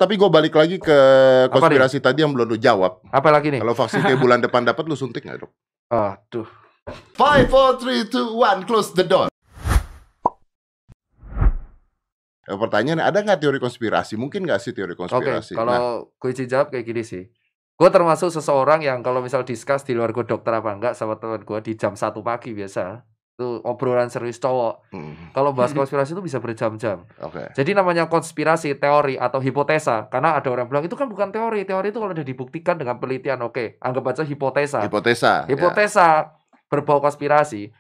tapi gue balik lagi ke konspirasi tadi yang belum lu jawab. Apa lagi nih? Kalau vaksin kayak bulan depan dapat, lu suntik nggak, Dok? Aduh. 5, 4, 3, 2, 1, close the door. Pertanyaan, ada nggak teori konspirasi? Mungkin nggak sih teori konspirasi? Kalau gue jawab kayak gini sih. Gue termasuk seseorang yang kalau misal discuss di luar gue dokter apa enggak sama teman gue di jam 1 pagi biasa. Itu obrolan serius cowok. Kalau bahas konspirasi itu bisa berjam-jam. Jadi namanya konspirasi, teori atau hipotesa. Karena ada orang bilang itu kan bukan teori. Teori itu kalau udah dibuktikan dengan penelitian, oke. Anggap aja hipotesa. Hipotesa berbau konspirasi.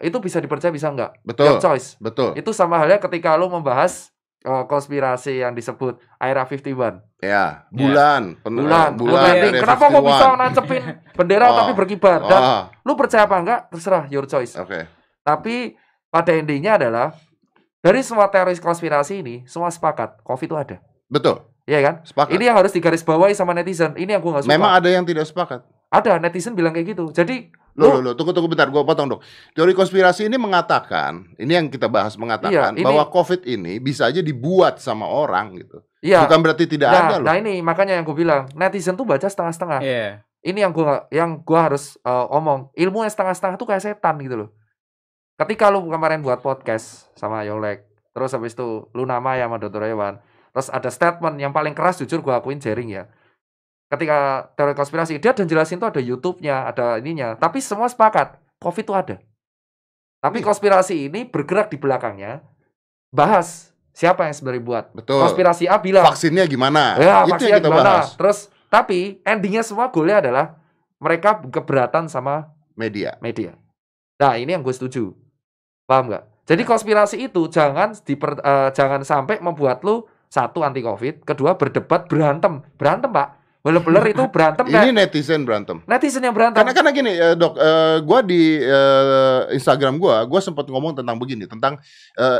Itu bisa dipercaya bisa enggak? Betul. Your choice. Betul. Itu sama halnya ketika lu membahas konspirasi yang disebut Area 51. Ya, bulan. Kenapa kok bisa nancepin bendera tapi berkibar? Dan lu percaya apa enggak? Terserah, your choice. Tapi pada endingnya adalah dari semua teori konspirasi ini, semua sepakat COVID itu ada. Betul. Iya kan? Sepakat. Ini yang harus digarisbawahi sama netizen. Ini yang gue nggak suka. Memang ada yang tidak sepakat. Ada, netizen bilang kayak gitu. Jadi tunggu bentar, gue potong dong. Teori konspirasi ini mengatakan, ini yang kita bahas mengatakan bahwa COVID ini bisa aja dibuat sama orang gitu. Iya. Bukan berarti tidak ada loh. Nah ini makanya yang gue bilang, netizen tuh baca setengah-setengah. Ini yang gue harus omong. Ilmu yang setengah-setengah tuh kayak setan gitu loh. Ketika lu kemarin buat podcast sama Yolek, terus habis itu lu nama ya sama Dr. Hewan, terus ada statement yang paling keras jujur gue akuin Jering ya. Ketika teori konspirasi, dia dan jelasin tuh ada YouTube-nya, ada ininya. Tapi semua sepakat, COVID itu ada. Tapi konspirasi ini bergerak di belakangnya, bahas siapa yang sebenarnya buat. Betul. Konspirasi A bilang vaksinnya gimana? Ya, itu vaksinnya yang kita gimana? bahas. Terus, tapi endingnya semua goalnya adalah mereka keberatan sama media. Nah, ini yang gue setuju. Paham nggak? Jadi konspirasi itu jangan sampai membuat lu satu anti COVID, kedua berdebat berantem, Pak. Bener-bener itu berantem ini netizen berantem. Netizen yang berantem. Karena gini, Dok, gue di Instagram gue sempat ngomong tentang begini, tentang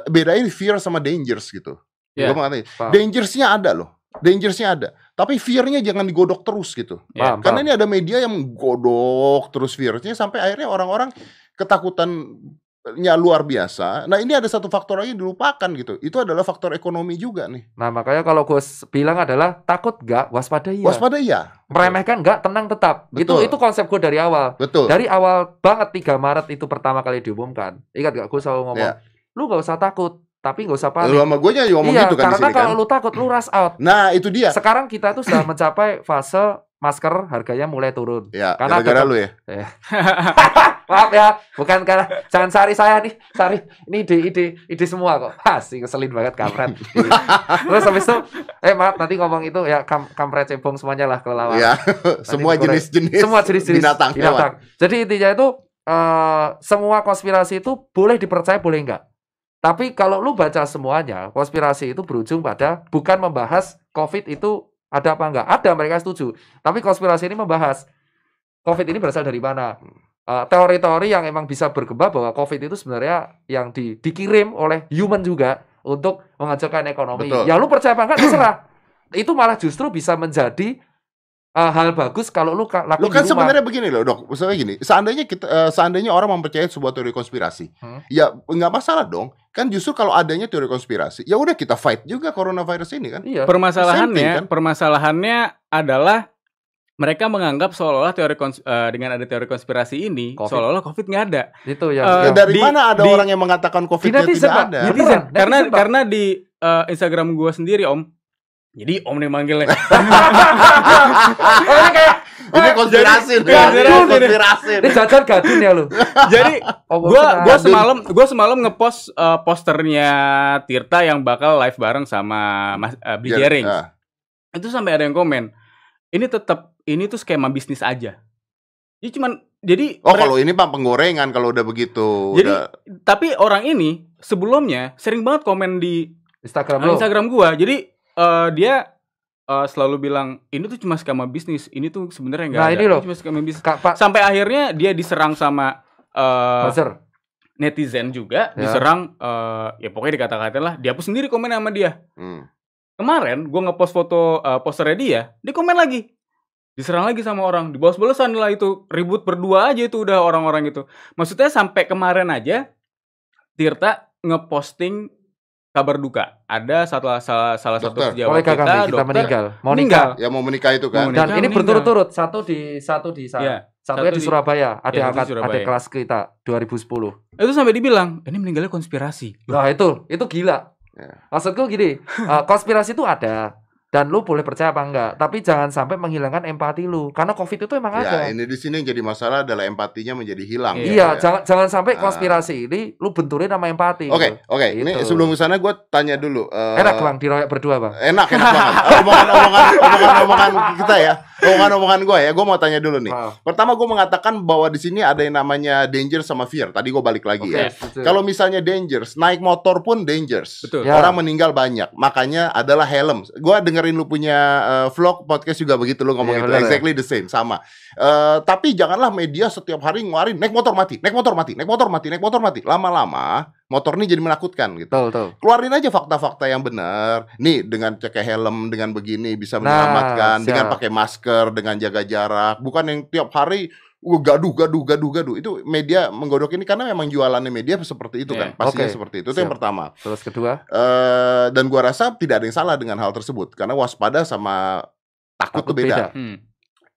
bedain fear sama dangers gitu. Gue mengatakan, dangersnya ada loh, ada. Tapi fearnya jangan digodok terus gitu. Karena ini ada media yang menggodok terus fearnya sampai akhirnya orang-orang ketakutannya luar biasa. Nah ini ada satu faktor lagi dilupakan gitu. Itu adalah faktor ekonomi juga nih. Nah makanya kalau gue bilang adalah takut nggak, waspada iya. Meremehkan nggak, tenang tetap. Itu konsep gue dari awal. Betul. Dari awal banget 3 Maret itu pertama kali diumumkan. Ingat gak gue selalu ngomong, lu nggak usah takut, tapi nggak usah panik. Lu sama gue ngomong gitu kan. Karena kalau lu takut, lu rush out. Nah itu dia. Sekarang kita tuh sudah mencapai fase masker harganya mulai turun. Ya, gara-gara lu ya. Maaf ya, bukan karena jangan sari saya nih, sari. Ini ide semua kok. Asik, keselin banget kampret. Terus habis itu, maaf nanti ngomong itu ya kampret cebong semuanya lah kelelawar. Ya, semua jenis-jenis binatang. Jadi intinya itu semua konspirasi itu boleh dipercaya, boleh enggak. Tapi kalau lu baca semuanya, konspirasi itu berujung pada bukan membahas COVID itu ada apa enggak. Ada, mereka setuju. Tapi konspirasi ini membahas COVID ini berasal dari mana. Teori-teori yang emang bisa berkembang bahwa COVID itu sebenarnya yang dikirim oleh human juga untuk menghancurkan ekonomi. Betul. Ya lu percaya apa enggak, terserah. Itu malah justru bisa menjadi hal bagus kalau lu lakukan lu kan di rumah. Sebenarnya begini loh, Dok. Misalnya gini, seandainya orang mempercayai sebuah teori konspirasi, ya nggak masalah dong. Kan justru kalau adanya teori konspirasi, ya udah kita fight juga coronavirus ini kan. Iya. Permasalahannya adalah mereka menganggap seolah-olah dengan ada teori konspirasi ini, COVID. Seolah-olah COVID nggak ada. Itu ya. Dari mana ada orang yang mengatakan COVID tidak ada? Karena di Instagram gue sendiri, Om. Jadi Om nih manggilnya. Ini konspirasi. Ini jajan gadun ya lu. Jadi gue semalam ngepost posternya Tirta yang bakal live bareng sama Mas Bli Jering. Itu sampai ada yang komen. Ini tuh skema bisnis aja. Jadi kalau ini Pak penggorengan kalau udah begitu. Tapi orang ini sebelumnya sering banget komen di Instagram gua. Jadi dia selalu bilang ini tuh cuma skema bisnis. Ini tuh sebenarnya enggak ada. Ini loh. Cuma skema bisnis. Sampai akhirnya dia diserang sama netizen juga, diserang ya pokoknya dikata-katain lah. Dia hapus sendiri komen sama dia. Kemarin gue ngepost foto posternya dia komen lagi. Diserang lagi sama orang, dibalas-balasan lah itu. Ribut berdua aja itu udah orang-orang itu. Maksudnya sampai kemarin aja Tirta ngeposting kabar duka. Ada salah satu sejawat kita dokter meninggal. Ya mau menikah itu kan. Dan ini berturut-turut, satu di sana. Ya, satunya di Surabaya, ada kelas kita 2010. Itu sampai dibilang, ini meninggalnya konspirasi. Nah, itu gila. Maksudku gini, konspirasi itu ada. Dan lu boleh percaya apa enggak, tapi jangan sampai menghilangkan empati lu, karena COVID itu emang ada. Ya, ini di sini yang jadi masalah adalah empatinya menjadi hilang. Iya, jangan sampai konspirasi ini lu benturin sama empati. Oke. Gitu. Ini sebelum kesana gue tanya dulu. Enak Bang, diroyak berdua Bang. Enak banget. Omongan kita ya. Omongan gue ya. Gue mau tanya dulu nih. Pertama gue mengatakan bahwa di sini ada yang namanya danger sama fear. Tadi gue balik lagi ya. Kalau misalnya dangers, naik motor pun dangers. Betul. Orang meninggal banyak. Makanya adalah helm. Gue dengerin lu punya vlog podcast juga begitu lu ngomong itu. Exactly the same, sama. Tapi janganlah media setiap hari ngeluarin naik motor mati. Lama-lama motor ini jadi menakutkan gitu. Betul. Keluarin aja fakta-fakta yang benar. Nih dengan pakai helm, dengan begini bisa menyelamatkan, dengan pakai masker, dengan jaga jarak. Bukan yang tiap hari gaduh. Itu media menggodok ini karena memang jualannya media seperti itu kan. Pastinya seperti itu. Itu yang pertama. Terus kedua, dan gua rasa tidak ada yang salah dengan hal tersebut karena waspada sama takut itu beda.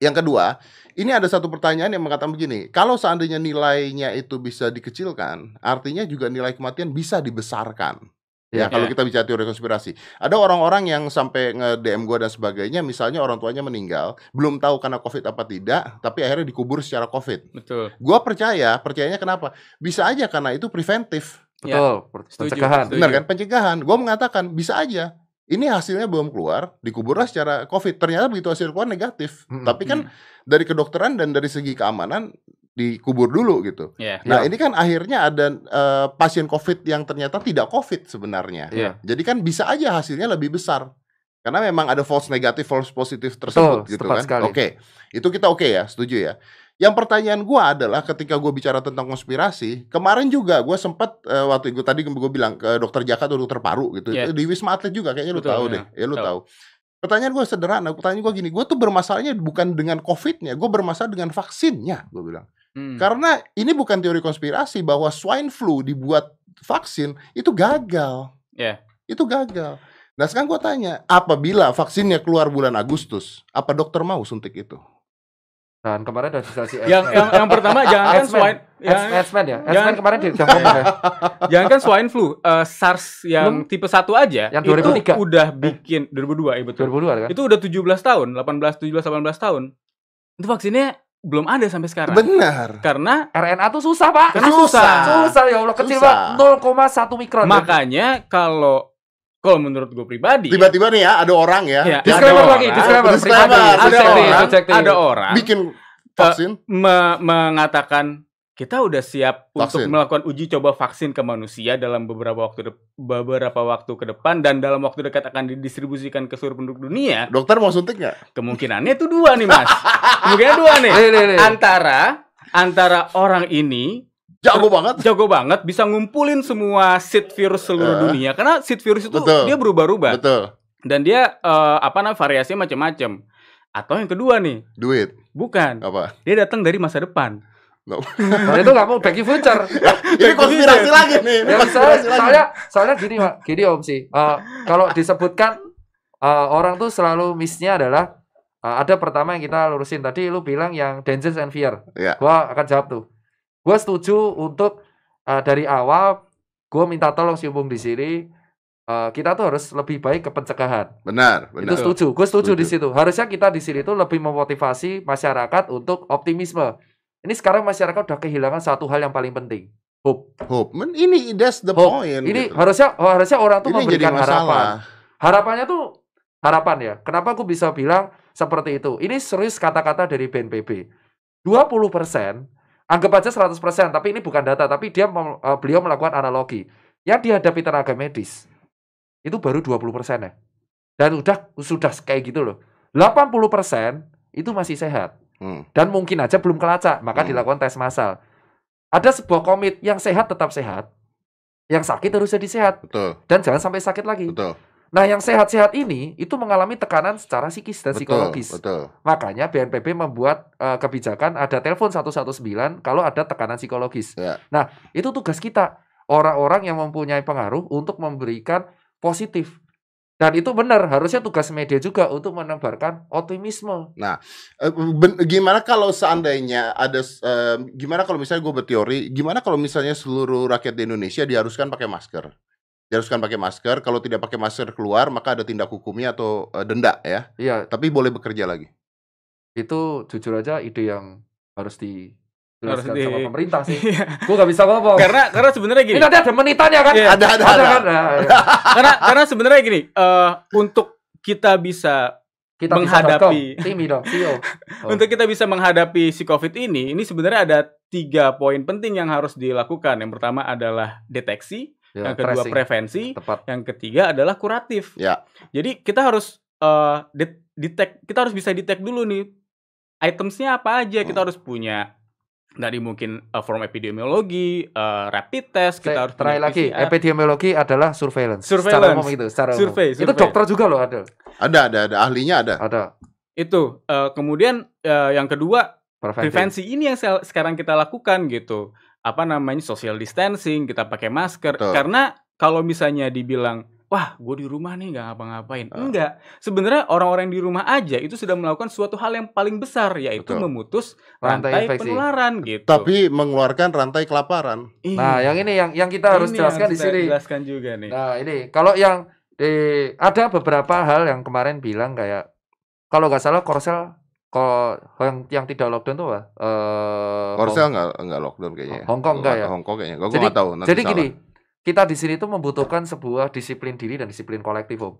Yang kedua, ini ada satu pertanyaan yang mengatakan begini, kalau seandainya nilainya itu bisa dikecilkan, artinya juga nilai kematian bisa dibesarkan. Ya, kalau kita bicara teori konspirasi. Ada orang-orang yang sampai nge-DM gue dan sebagainya, misalnya orang tuanya meninggal, belum tahu karena COVID apa tidak, tapi akhirnya dikubur secara COVID. Betul. Gue percayanya kenapa? Bisa aja karena itu preventif. Betul, pencegahan. Benar kan? Pencegahan. Gue mengatakan bisa aja. Ini hasilnya belum keluar, dikuburlah secara COVID. Ternyata begitu hasil keluar negatif. Tapi kan dari kedokteran dan dari segi keamanan dikubur dulu gitu. Nah ini kan akhirnya ada pasien COVID yang ternyata tidak COVID sebenarnya. Jadi kan bisa aja hasilnya lebih besar. Karena memang ada false negatif, false positif tersebut gitu kan. Oke. Itu kita ya, setuju ya. Yang pertanyaan gue adalah ketika gue bicara tentang konspirasi, kemarin juga gue sempat waktu itu tadi gue bilang ke dokter Jaka atau dokter paru gitu, di Wisma Atlet juga kayaknya lu tahu deh, ya lu tahu. Pertanyaan gue sederhana, pertanyaan gue gini, gue tuh bermasalahnya bukan dengan COVID-nya, gue bermasalah dengan vaksinnya, gue bilang. Karena ini bukan teori konspirasi bahwa swine flu dibuat vaksin itu gagal, itu gagal. Nah sekarang gue tanya, apabila vaksinnya keluar bulan Agustus, apa dokter mau suntik itu? Dan kemarin ada diskusi yang pertama jangan swine X-Men kemarin dia ngomong ya. Jangan kan swine flu, SARS yang tipe 1 aja yang 2003 itu udah bikin 2002 betul. 2002 kan. Itu udah 17 tahun, 18 tahun. Itu vaksinnya belum ada sampai sekarang. Benar. Karena RNA tuh susah, Pak. Karena susah ya Allah, kecil banget 0,1 mikron. Makanya kalau menurut gue pribadi, tiba-tiba nih ya ada orang ya, disclaimer. Ada orang bikin vaksin mengatakan kita udah siap untuk melakukan uji coba vaksin ke manusia dalam beberapa waktu ke depan dan dalam waktu dekat akan didistribusikan ke seluruh penduduk dunia. Dokter mau suntik nggak? Kemungkinannya itu 2 nih Mas. Kemungkinan 2 nih. Antara orang ini jago banget bisa ngumpulin semua seed virus seluruh dunia karena seed virus itu dia berubah-ubah. Dan dia variasinya macam-macam. Atau yang kedua nih, duit. Bukan. Apa? Dia datang dari masa depan. Itu nggak mau back in future. Ini konspirasi lagi nih. Soalnya gini Om sih. Kalau disebutkan orang tuh selalu miss-nya adalah ada pertama yang kita lurusin tadi, lu bilang yang dangers and fear. Gua akan jawab tuh. Gue setuju untuk dari awal gue minta tolong Siumpung di sini, kita tuh harus lebih baik ke pencegahan. Benar. Itu setuju. Gue setuju di situ. Harusnya kita di sini tuh lebih memotivasi masyarakat untuk optimisme. Ini sekarang masyarakat udah kehilangan satu hal yang paling penting, hope. Ini that's the point. Ini gitu. harusnya orang tuh ini memberikan harapan. Harapan ya. Kenapa gue bisa bilang seperti itu? Ini serius kata-kata dari BNPB. 20%. Anggap aja 100%, tapi ini bukan data, tapi beliau melakukan analogi. Yang dihadapi tenaga medis, itu baru 20% ya. Dan sudah kayak gitu loh. 80% itu masih sehat. Dan mungkin aja belum kelacak, maka dilakukan tes massal. Ada sebuah komit, yang sehat tetap sehat. Yang sakit harus jadi sehat. Betul. Dan jangan sampai sakit lagi. Betul. Nah, yang sehat-sehat ini itu mengalami tekanan secara psikis dan psikologis. Betul. Makanya BNPB membuat kebijakan ada telepon 119 kalau ada tekanan psikologis. Nah, itu tugas kita. orang-orang yang mempunyai pengaruh untuk memberikan positif. Dan itu benar, harusnya tugas media juga untuk menebarkan optimisme. Nah, gimana kalau seandainya ada, gimana kalau misalnya gue berteori, gimana kalau misalnya seluruh rakyat di Indonesia diharuskan pakai masker? Diharuskan pakai masker, kalau tidak pakai masker keluar, maka ada tindak hukumnya atau denda ya. Iya. Tapi boleh bekerja lagi. Itu jujur aja ide yang harus dijelaskan sama pemerintah sih. Gue gak bisa ngomong. Karena sebenarnya gini. Ini nanti ada menitannya kan? Ada kan? Karena sebenarnya gini, untuk kita bisa menghadapi untuk kita bisa menghadapi si COVID ini sebenarnya ada 3 poin penting yang harus dilakukan. Yang pertama adalah deteksi, yang kedua prevensi, yang ketiga adalah kuratif. Ya. Jadi kita harus kita harus bisa detect dulu nih itemsnya apa aja. Kita harus punya dari mungkin form epidemiologi, rapid test, kita harus try lagi. Epidemiologi adalah surveillance. Secara umum itu, survei. Itu dokter juga loh ada. Ada ahlinya ada. Itu kemudian yang kedua prevensi. Ini yang sekarang kita lakukan gitu. Apa namanya, social distancing, kita pakai masker. Betul. Karena kalau misalnya dibilang wah, gue di rumah nih nggak ngapa-ngapain. Enggak. Sebenarnya orang-orang di rumah aja itu sudah melakukan suatu hal yang paling besar, yaitu memutus rantai penularan gitu. Tapi mengeluarkan rantai kelaparan. Nah, yang ini yang kita harus jelaskan di sini. Jelaskan juga nih. Nah, ini kalau yang ada beberapa hal yang kemarin bilang kayak kalau nggak salah Korsel yang tidak lockdown tuh apa? Korsel nggak lockdown kayaknya. Hongkong enggak ya? Hongkong kayaknya. Gue nggak tahu. Jadi gini. Kita di sini itu membutuhkan sebuah disiplin diri dan disiplin kolektif, Om.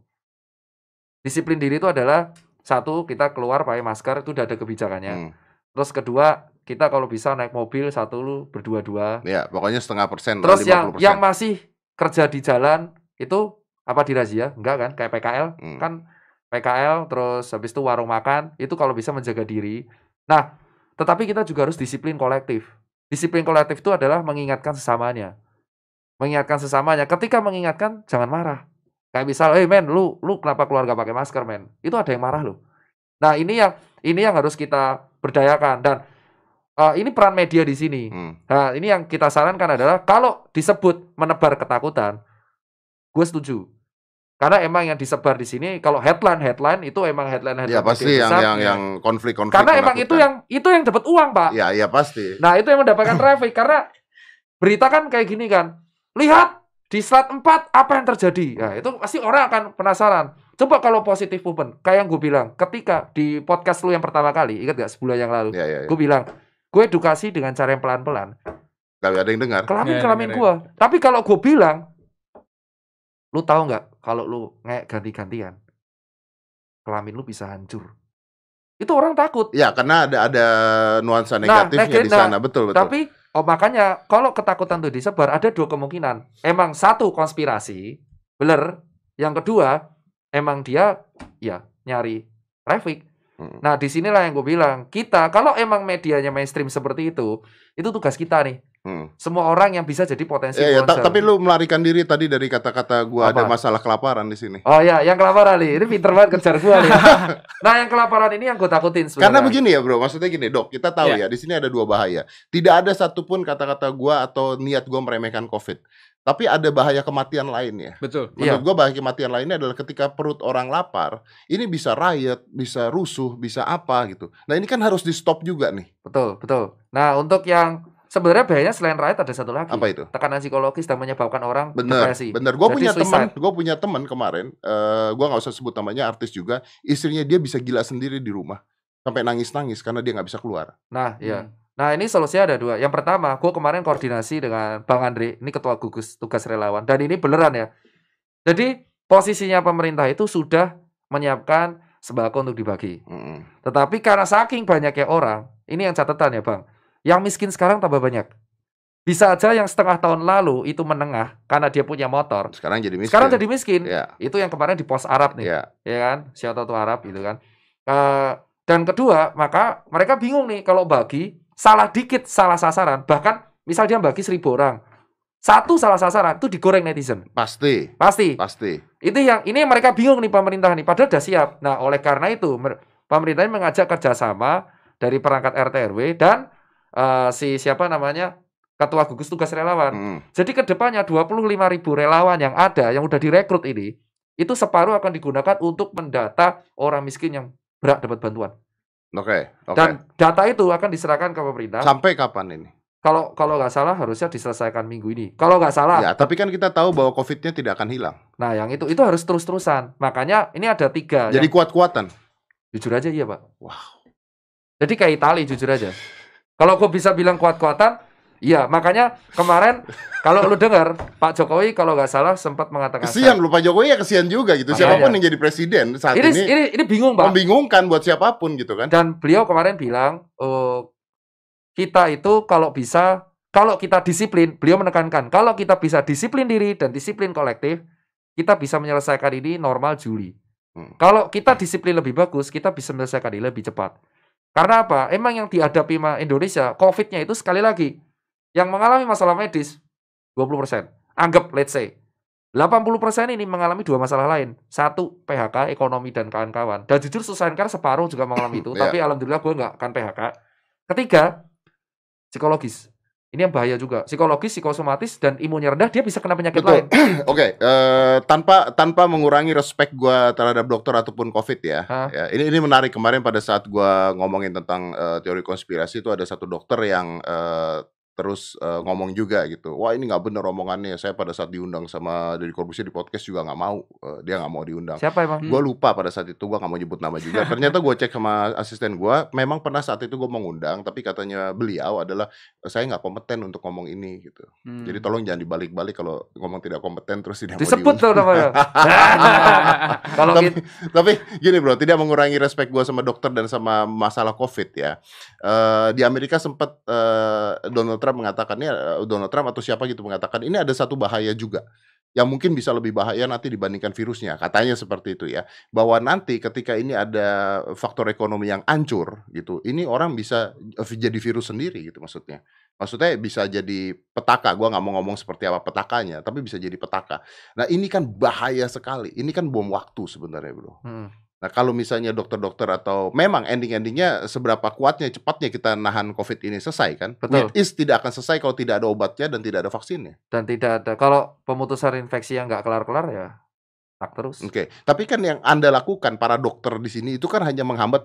Disiplin diri itu adalah satu, kita keluar pakai masker, itu udah ada kebijakannya. Terus kedua, kita kalau bisa naik mobil satu lu berdua-dua. Ya, pokoknya 0,5%. Terus 50%. yang masih kerja di jalan itu apa dirazia? Enggak kan? Kayak PKL kan PKL, terus habis itu warung makan, itu kalau bisa menjaga diri. Nah, tetapi kita juga harus disiplin kolektif. Disiplin kolektif itu adalah mengingatkan sesamanya. Ketika mengingatkan jangan marah. Kayak misal, men, lu kenapa keluar gak pakai masker, men? Itu ada yang marah loh. Nah, ini yang harus kita berdayakan dan ini peran media di sini. Nah, ini yang kita sarankan adalah kalau disebut menebar ketakutan, gue setuju. Karena emang yang disebar di sini kalau headline itu emang headline ya pasti yang konflik. Karena emang itu yang dapat uang, Pak. Ya pasti. Nah, itu yang mendapatkan traffic karena berita kan kayak gini kan. Lihat di slide 4 apa yang terjadi. Nah, itu pasti orang akan penasaran. Coba kalau positif movement, kayak yang gue bilang, ketika di podcast lu yang pertama kali, ingat gak sebulan yang lalu, gue bilang, gue edukasi dengan cara yang pelan-pelan. Gak ada yang dengar. Kelamin gue. Tapi kalau gue bilang, lu tahu nggak kalau lu ganti-gantian, kelamin lu bisa hancur. Itu orang takut. Ya, karena ada nuansa negatifnya di sana, betul. Tapi makanya kalau ketakutan itu disebar ada 2 kemungkinan. Emang satu konspirasi, bener. Yang kedua, emang dia nyari traffic. Nah, disinilah yang gue bilang, kita kalau emang medianya mainstream seperti itu tugas kita nih. Semua orang yang bisa jadi potensi influencer. Tapi lu melarikan diri tadi dari kata-kata gue ada masalah kelaparan di sini. Oh ya, yang kelaparan nih. Ini pinter banget kejar gue nih. Nah, yang kelaparan ini yang gue takutin sebenarnya. Karena begini ya, Bro. Maksudnya gini, Dok. Kita tahu ya, di sini ada 2 bahaya. Tidak ada satupun kata-kata gue atau niat gue meremehkan COVID. Tapi ada bahaya kematian lainnya. Betul. Menurut gue bahaya kematian lainnya adalah ketika perut orang lapar, ini bisa riot, bisa rusuh, bisa apa gitu. Nah, ini kan harus di stop juga nih. Betul. Nah, untuk yang sebenarnya bahayanya selain riot ada satu lagi. Apa itu? Tekanan psikologis dan menyebabkan orang depresi. Bener. Gue punya teman kemarin. Gue nggak usah sebut namanya, artis juga. Istrinya dia bisa gila sendiri di rumah, sampai nangis karena dia nggak bisa keluar. Nah, iya. Nah, ini solusinya ada 2. Yang pertama, gue kemarin koordinasi dengan Bang Andre, ini ketua gugus tugas relawan, dan ini beneran ya. Jadi posisinya pemerintah itu sudah menyiapkan sembako untuk dibagi. Tetapi karena saking banyaknya orang, ini yang catatan ya Bang. Yang miskin sekarang tambah banyak. Bisa aja yang setengah tahun lalu itu menengah karena dia punya motor. Sekarang jadi miskin. Ya. Itu yang kemarin di pos Arab nih. Ya kan? Shout out to Arab gitu kan. Dan kedua, maka mereka bingung nih kalau bagi salah dikit, salah sasaran. Bahkan misal dia bagi 1.000 orang. Satu salah sasaran itu digoreng netizen. Pasti. Itu yang mereka bingung nih pemerintah nih. Padahal udah siap. Nah, oleh karena itu pemerintah mengajak kerjasama dari perangkat RT RW dan ketua gugus tugas relawan. Jadi kedepannya 25.000 relawan yang ada, yang udah direkrut ini, itu separuh akan digunakan untuk mendata orang miskin yang berhak dapat bantuan. Oke. Dan data itu akan diserahkan ke pemerintah. Sampai kapan ini? Kalau nggak salah harusnya diselesaikan minggu ini. Kalau nggak salah. Ya, tapi kan kita tahu bahwa COVID-nya tidak akan hilang. Nah, yang itu harus terus-terusan. Makanya ini ada 3. Jadi kuat-kuatan. Jujur aja iya, Pak. Wow. Jadi kayak Itali, jujur aja. Kalau gue bisa bilang kuat-kuatan, iya. Makanya kemarin kalau lu dengar Pak Jokowi kalau nggak salah sempat mengatakan. Kesian lu Pak Jokowi ya, kesian juga gitu. Siapapun yang jadi presiden saat ini bingung, Pak. Membingungkan buat siapapun gitu kan. Dan beliau kemarin bilang, kita itu kalau kita disiplin, beliau menekankan, kalau kita bisa disiplin diri dan disiplin kolektif, kita bisa menyelesaikan ini normal Juli. Kalau kita disiplin lebih bagus, kita bisa menyelesaikan ini lebih cepat. Karena apa? Emang yang dihadapi Indonesia, COVID-nya itu sekali lagi, yang mengalami masalah medis, 20%. Anggap, let's say, 80% ini mengalami 2 masalah lain. 1, PHK, ekonomi, dan kawan-kawan. Dan jujur Susankar separuh juga mengalami itu, tapi alhamdulillah gue nggak akan PHK. Ketiga, psikologis. Ini yang bahaya juga. Psikologis, psikosomatis, dan imunnya rendah, dia bisa kena penyakit lain. Oke, tanpa mengurangi respek gue terhadap dokter ataupun COVID ya. Ini menarik, kemarin pada saat gue ngomongin tentang teori konspirasi itu ada satu dokter yang terus ngomong juga gitu. Wah, ini nggak bener omongannya. Saya pada saat diundang sama Deddy Corbuzier di podcast juga nggak mau. Dia nggak mau diundang. Siapa emang? Gue lupa pada saat itu, gue nggak mau nyebut nama juga. Ternyata gue cek sama asisten gue, memang pernah saat itu gue mau ngundang, tapi katanya beliau adalah saya nggak kompeten untuk ngomong ini gitu. Jadi tolong jangan dibalik-balik kalau ngomong tidak kompeten terus tidak disebut mau diundang. Disebut kalau tapi gini bro, tidak mengurangi respek gue sama dokter dan sama masalah COVID ya. Di Amerika sempat Donald Trump atau siapa gitu mengatakan ini ada satu bahaya juga yang mungkin bisa lebih bahaya nanti dibandingkan virusnya, katanya seperti itu ya, bahwa nanti ketika ini ada faktor ekonomi yang hancur gitu, ini orang bisa jadi virus sendiri gitu maksudnya bisa jadi petaka. Gua nggak mau ngomong seperti apa petakanya, tapi bisa jadi petaka. Nah ini kan bahaya sekali, ini kan bom waktu sebenarnya bro. Nah kalau misalnya dokter-dokter atau memang ending-endingnya seberapa kuatnya, cepatnya kita nahan COVID ini selesai kan? Betul. Tidak akan selesai kalau tidak ada obatnya dan tidak ada vaksinnya. Dan tidak ada, kalau pemutusan infeksi yang nggak kelar-kelar ya tak terus. Oke. Tapi kan yang Anda lakukan para dokter di sini itu kan hanya menghambat.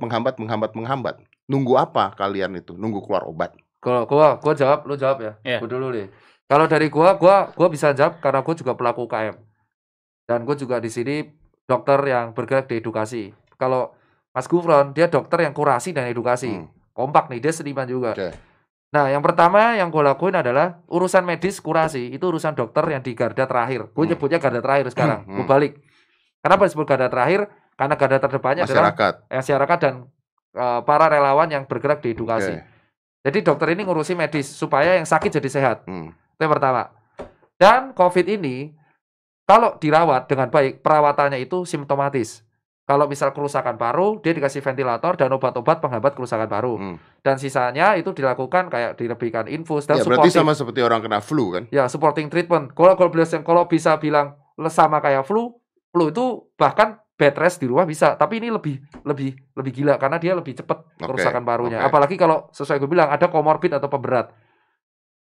Nunggu apa kalian itu? Nunggu keluar obat? Kalau gua jawab, lu jawab ya. Gua dulu deh. Kalau dari gua bisa jawab karena gua juga pelaku UKM. Dan gua juga di sini dokter yang bergerak di edukasi. Kalau Mas Gufron, dia dokter yang kurasi dan edukasi. Kompak nih, dia seniman juga. Nah, yang pertama yang gue lakuin adalah urusan medis kurasi. Itu urusan dokter yang di garda terakhir. Gue nyebutnya garda terakhir sekarang. Gue balik. Kenapa disebut garda terakhir? Karena garda terdepannya adalah masyarakat dan para relawan yang bergerak di edukasi. Jadi dokter ini ngurusi medis supaya yang sakit jadi sehat. Itu yang pertama. Dan COVID ini kalau dirawat dengan baik, perawatannya itu simptomatis. Kalau misal kerusakan paru, dia dikasih ventilator dan obat-obat penghambat kerusakan paru. Dan sisanya itu dilakukan kayak dilebihkan infus dan berarti sama seperti orang kena flu kan? Ya, supporting treatment. Kalau bisa bilang sama kayak flu itu bahkan bed rest di rumah bisa. Tapi ini lebih gila karena dia lebih cepat kerusakan parunya. Apalagi kalau sesuai gue bilang ada komorbid atau pemberat.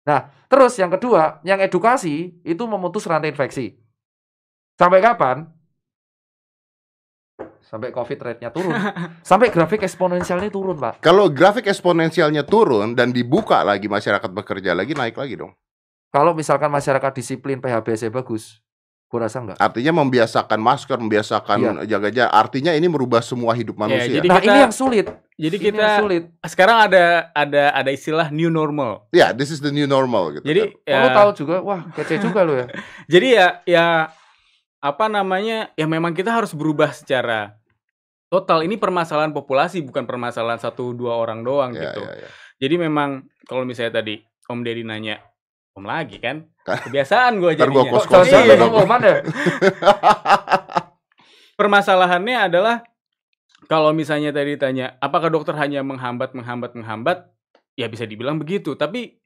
Nah, terus yang kedua, yang edukasi itu memutus rantai infeksi. Sampai kapan? Sampai COVID rate-nya turun. Sampai grafik eksponensialnya turun, Pak. Kalau grafik eksponensialnya turun dan dibuka lagi, masyarakat bekerja lagi, naik lagi dong. Kalau misalkan masyarakat disiplin, PHBS-nya bagus, gue rasa enggak. Artinya membiasakan masker, membiasakan jaga jarak. Artinya ini merubah semua hidup manusia. Jadi ini yang sulit. Jadi kita sekarang ada istilah new normal. Ya, this is the new normal gitu. Jadi kan. Lu tahu juga, wah kece juga lu ya. Jadi ya apa namanya, ya memang kita harus berubah secara total. Ini permasalahan populasi, bukan permasalahan 1-2 orang doang gitu. Jadi memang kalau misalnya tadi Om Deddy nanya, Om lagi kan, kebiasaan gue jadinya. Permasalahannya adalah kalau misalnya tadi tanya, apakah dokter hanya menghambat, ya bisa dibilang begitu. Tapi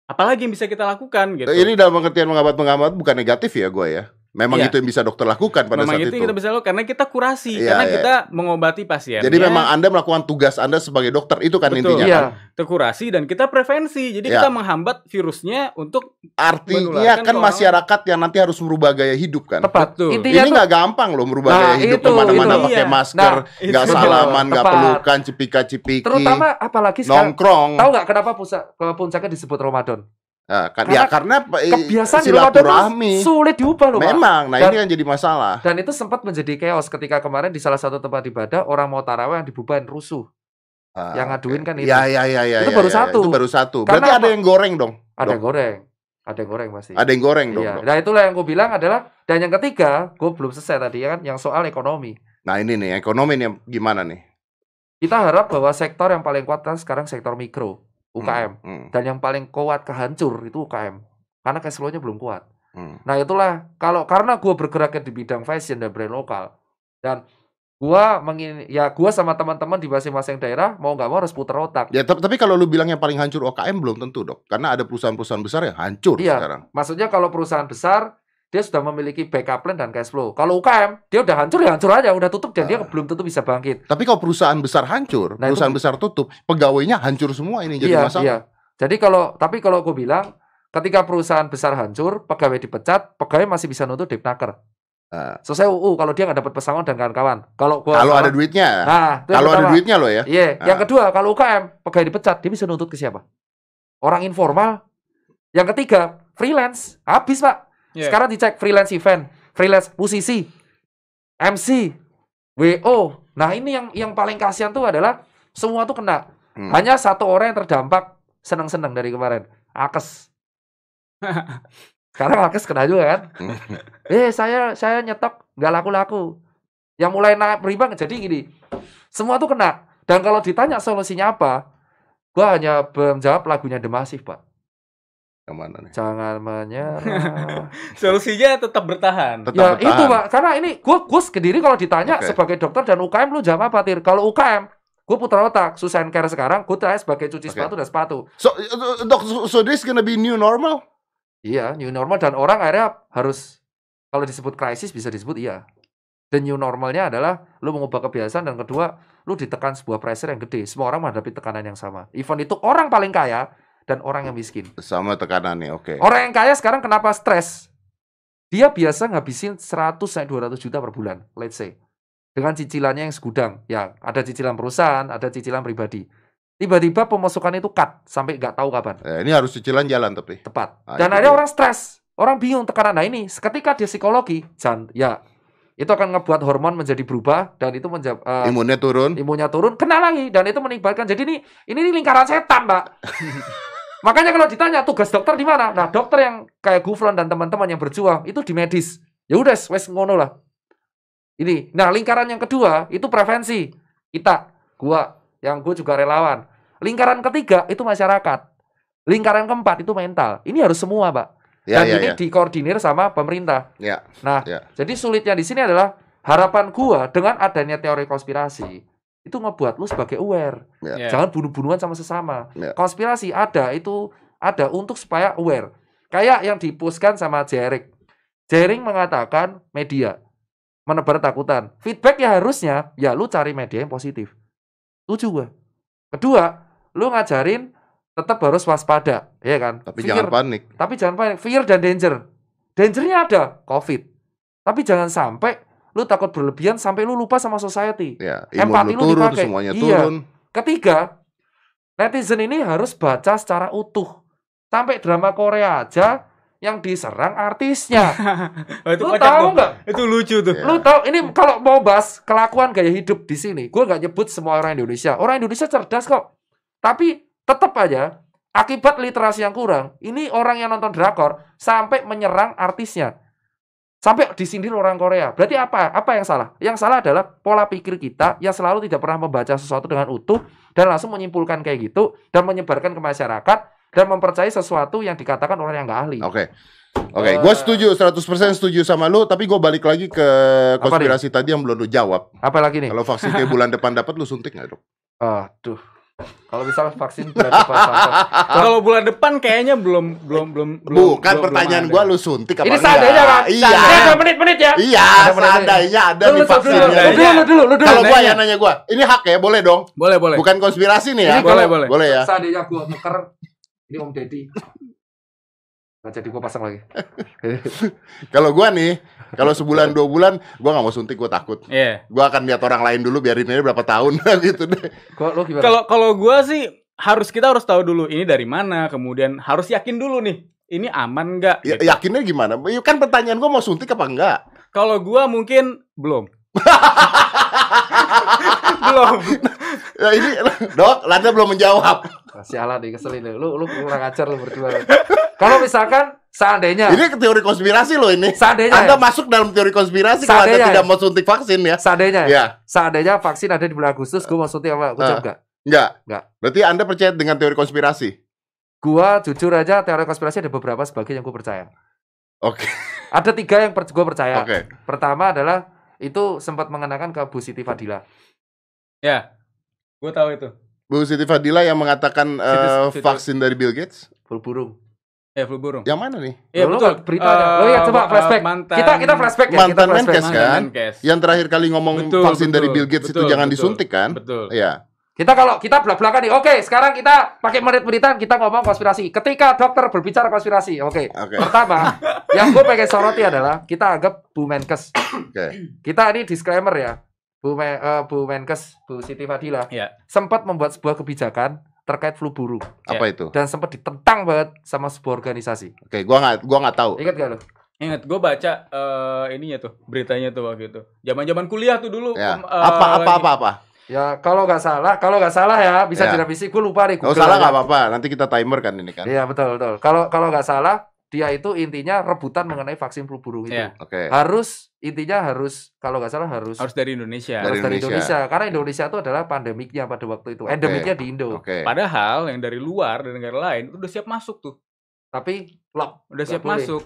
apalagi yang bisa kita lakukan gitu. Ini dalam pengertian menghambat bukan negatif ya gue ya. Memang itu yang bisa dokter lakukan pada saat itu. Kita bisa lakukan karena kita kurasi, karena kita mengobati pasien. Jadi memang Anda melakukan tugas Anda sebagai dokter, itu kan intinya kan. Kita kurasi dan kita prevensi. Jadi kita menghambat virusnya untuk artinya kan masyarakat yang nanti harus merubah gaya hidup kan. Tepat. Ini nggak gampang loh merubah gaya hidup, kemana-mana pakai masker, nggak salaman, nggak pelukan, cipika-cipiki. Terutama apalagi nongkrong. Tahu nggak kenapa puncaknya disebut Ramadan? Karena kebiasaan silaturahmi sulit diubah loh. Memang, ini yang jadi masalah. Dan itu sempat menjadi chaos ketika kemarin di salah satu tempat ibadah orang mau tarawih yang dibubahin rusuh. Yang ngaduin kan itu. Itu baru satu. Itu baru satu. Berarti ada yang goreng dong. Ada yang goreng pasti. Ada yang goreng dong. Nah itulah yang gue bilang adalah, dan yang ketiga, gue belum selesai tadi ya kan, yang soal ekonomi. Nah ini nih, ekonomi nih gimana nih? Kita harap bahwa sektor yang paling kuat kan sekarang sektor mikro. UKM. Dan yang paling kuat kehancur itu UKM. Karena cash flow-nya belum kuat. Nah itulah, karena gue bergerak di bidang fashion dan brand lokal. Dan gue sama teman-teman di masing-masing daerah mau nggak mau harus putar otak. Ya tapi kalau lu bilang yang paling hancur UKM belum tentu dok. Karena ada perusahaan-perusahaan besar yang hancur sekarang. Maksudnya kalau perusahaan besar, dia sudah memiliki backup plan dan cash flow. Kalau UKM, dia udah hancur ya hancur aja, udah tutup dan dia belum tentu bisa bangkit. Tapi kalau perusahaan besar hancur, perusahaan besar tutup, pegawainya hancur semua, ini jadi masalah. Iya. Jadi kalau gue bilang, ketika perusahaan besar hancur, pegawai dipecat, pegawai masih bisa nuntut Depnaker. Selesai UU kalau dia nggak dapat pesangon dan kawan-kawan. Kalau ada duitnya. Kalau ada duitnya loh ya. Iya. Yang kedua, kalau UKM pegawai dipecat, dia bisa nuntut ke siapa? Orang informal. Yang ketiga, freelance. Habis, Pak. Sekarang dicek freelance event, freelance musisi, MC, WO. Nah ini yang paling kasihan tuh adalah semua tuh kena. Hanya satu orang yang terdampak seneng-seneng dari kemarin, Akes. Sekarang Akes kena juga kan? Saya nyetok nggak laku-laku. Yang mulai naik berimbang jadi gini. Semua tuh kena. Dan kalau ditanya solusinya apa, gua hanya menjawab lagunya The Massive, Pak. Yang mana nih? Jangan menyerah. Solusinya tetap bertahan. Bertahan. Itu Pak, karena ini gue sendiri kalau ditanya sebagai dokter dan UKM lu jawab apa Tir? Kalau UKM, gue putar otak, Susan Care sekarang, gue tanya sebagai cuci sepatu dan sepatu. So this gonna be new normal? Iya, new normal, dan orang akhirnya harus, kalau disebut krisis bisa disebut iya. Dan new normalnya adalah lu mengubah kebiasaan, dan kedua, lu ditekan sebuah pressure yang gede. Semua orang menghadapi tekanan yang sama. Even itu orang paling kaya dan orang yang miskin. Sama tekanannya, oke. Orang yang kaya sekarang kenapa stres? Dia biasa ngabisin 100-200 juta per bulan, let's say. Dengan cicilannya yang segudang. Ya, ada cicilan perusahaan, ada cicilan pribadi. Tiba-tiba pemasukan itu cut, sampai nggak tahu kapan. Ini harus cicilan jalan tapi. Tepat. Dan akhirnya orang stres. Orang bingung tekanan. Nah ini, ketika dia psikologi, itu akan ngebuat hormon menjadi berubah, dan itu imunnya turun, kena lagi, dan itu menimbulkan. Jadi ini lingkaran setan, Mbak. Makanya kalau ditanya tugas dokter di mana? Nah, dokter yang kayak Gufron dan teman-teman yang berjuang itu di medis. Ya udah, wes ngono lah. Ini. Nah, lingkaran yang kedua itu prevensi. Gue juga relawan. Lingkaran ketiga itu masyarakat. Lingkaran keempat itu mental. Ini harus semua, Pak. Dan ini dikoordinir sama pemerintah. Jadi sulitnya di sini adalah harapan gue dengan adanya teori konspirasi. Itu ngebuat lu sebagai aware. Jangan bunuh-bunuhan sama sesama. Konspirasi ada untuk supaya aware. Kayak yang dipuskan sama Jering. Jering mengatakan media menebar takutan. Feedback ya harusnya lu cari media yang positif. Setuju gue. Kedua, lu ngajarin tetap harus waspada, ya kan? Tapi jangan panik. Fear dan danger. Dangernya ada, COVID. Tapi jangan sampai lu takut berlebihan sampai lu lupa sama society. Empati lu turun, dipakai. Semuanya turun. Ketiga, netizen ini harus baca secara utuh. Sampai drama Korea aja yang diserang artisnya. Lu tahu nggak? Itu lucu tuh. Lu tahu ini kalau mau bahas kelakuan gaya hidup di sini, gue nggak nyebut semua orang Indonesia. Orang Indonesia cerdas kok. Tapi tetap aja akibat literasi yang kurang, ini orang yang nonton drakor sampai menyerang artisnya. Sampai disindir orang Korea. Berarti apa? Apa yang salah? Yang salah adalah pola pikir kita yang selalu tidak pernah membaca sesuatu dengan utuh dan langsung menyimpulkan kayak gitu dan menyebarkan ke masyarakat dan mempercayai sesuatu yang dikatakan orang yang nggak ahli. Oke, gue setuju, 100% setuju sama lu, tapi gue balik lagi ke konspirasi tadi yang belum lu jawab. Apa lagi nih? Kalau vaksin kayak bulan depan dapat, lu suntik nggak, Dok? Aduh. Kalau misal vaksin bulan depan. Kalau bulan depan kayaknya belum. Bukan pertanyaan gua lu suntik apa enggak? Ini seandainya kan? Iya. Ada menit-menit ya? Iya, seandainya ada nih vaksinnya. Dulu. Kalau gua ya nanya gua, ini hak ya, boleh dong? Boleh. Bukan konspirasi nih ya? Boleh ya? Seandainya gua nuker, ini Om Deddy. Nggak jadi gua pasang lagi. Kalau gua nih, kalau sebulan 2 bulan gua nggak mau suntik, gua takut. Gua akan lihat orang lain dulu, biarin ini berapa tahun gitu deh. Kalau gua sih kita harus tahu dulu ini dari mana, kemudian harus yakin dulu nih ini aman nggak. Gitu. Yakinnya gimana? Kan pertanyaan gua mau suntik apa enggak? Kalau gua mungkin belum. Belum. Ya ini Dok, Landa belum menjawab. Sialan nih, keselin nih. Lu kurang ajar lu berdua. Kalau misalkan seandainya ini teori konspirasi loh ini. Seandainya Anda masuk dalam teori konspirasi kalau Anda tidak mau suntik vaksin ya. Seandainya vaksin ada di bulan Agustus, gue mau suntik apa? Gue jawab enggak. Berarti Anda percaya dengan teori konspirasi? Gua jujur aja teori konspirasi ada beberapa sebagian yang gue percaya. Oke. Ada 3 yang gue percaya. Oke. Pertama adalah itu sempat mengenakan ke Bu Siti Fadila. Ya, gue tahu itu. Bu Siti Fadila yang mengatakan vaksin dari Bill Gates? Flu burung. Flu burung. Yang mana nih? Ya betul. Beritanya. Ya coba flashback. Kita flashback ya. Mantan Menkes kan? Yang terakhir kali ngomong vaksin dari Bill Gates itu jangan disuntik kan? Betul. Iya. Kita belak-belakan nih. Oke, sekarang kita pakai menit-menitan kita ngomong konspirasi. Ketika dokter berbicara konspirasi. Oke. Pertama, yang gue pengen soroti adalah kita anggap Bu Menkes. Kita ini disclaimer ya. Bu Menkes, Bu Siti Fadila sempat membuat sebuah kebijakan terkait flu burung. Apa itu? Dan sempat ditentang banget sama sebuah organisasi. Oke, gua nggak tahu. Ingat gak lo? Ingat, gue baca ininya tuh, beritanya tuh waktu itu. Zaman-zaman kuliah tuh dulu. Ya. Apa? Ya kalau nggak salah ya bisa direvisi. Gue lupa nih. Kalau salah nggak apa-apa. Nanti kita timer kan ini kan. Iya betul. Kalau nggak salah dia itu intinya rebutan mengenai vaksin flu burung itu. Intinya harus kalau nggak salah harus dari Indonesia. Dari Indonesia. Karena Indonesia itu adalah pandemiknya pada waktu itu. Endemiknya di Indo. Padahal yang dari luar, dari negara lain itu udah siap masuk tuh. Tapi udah siap masuk.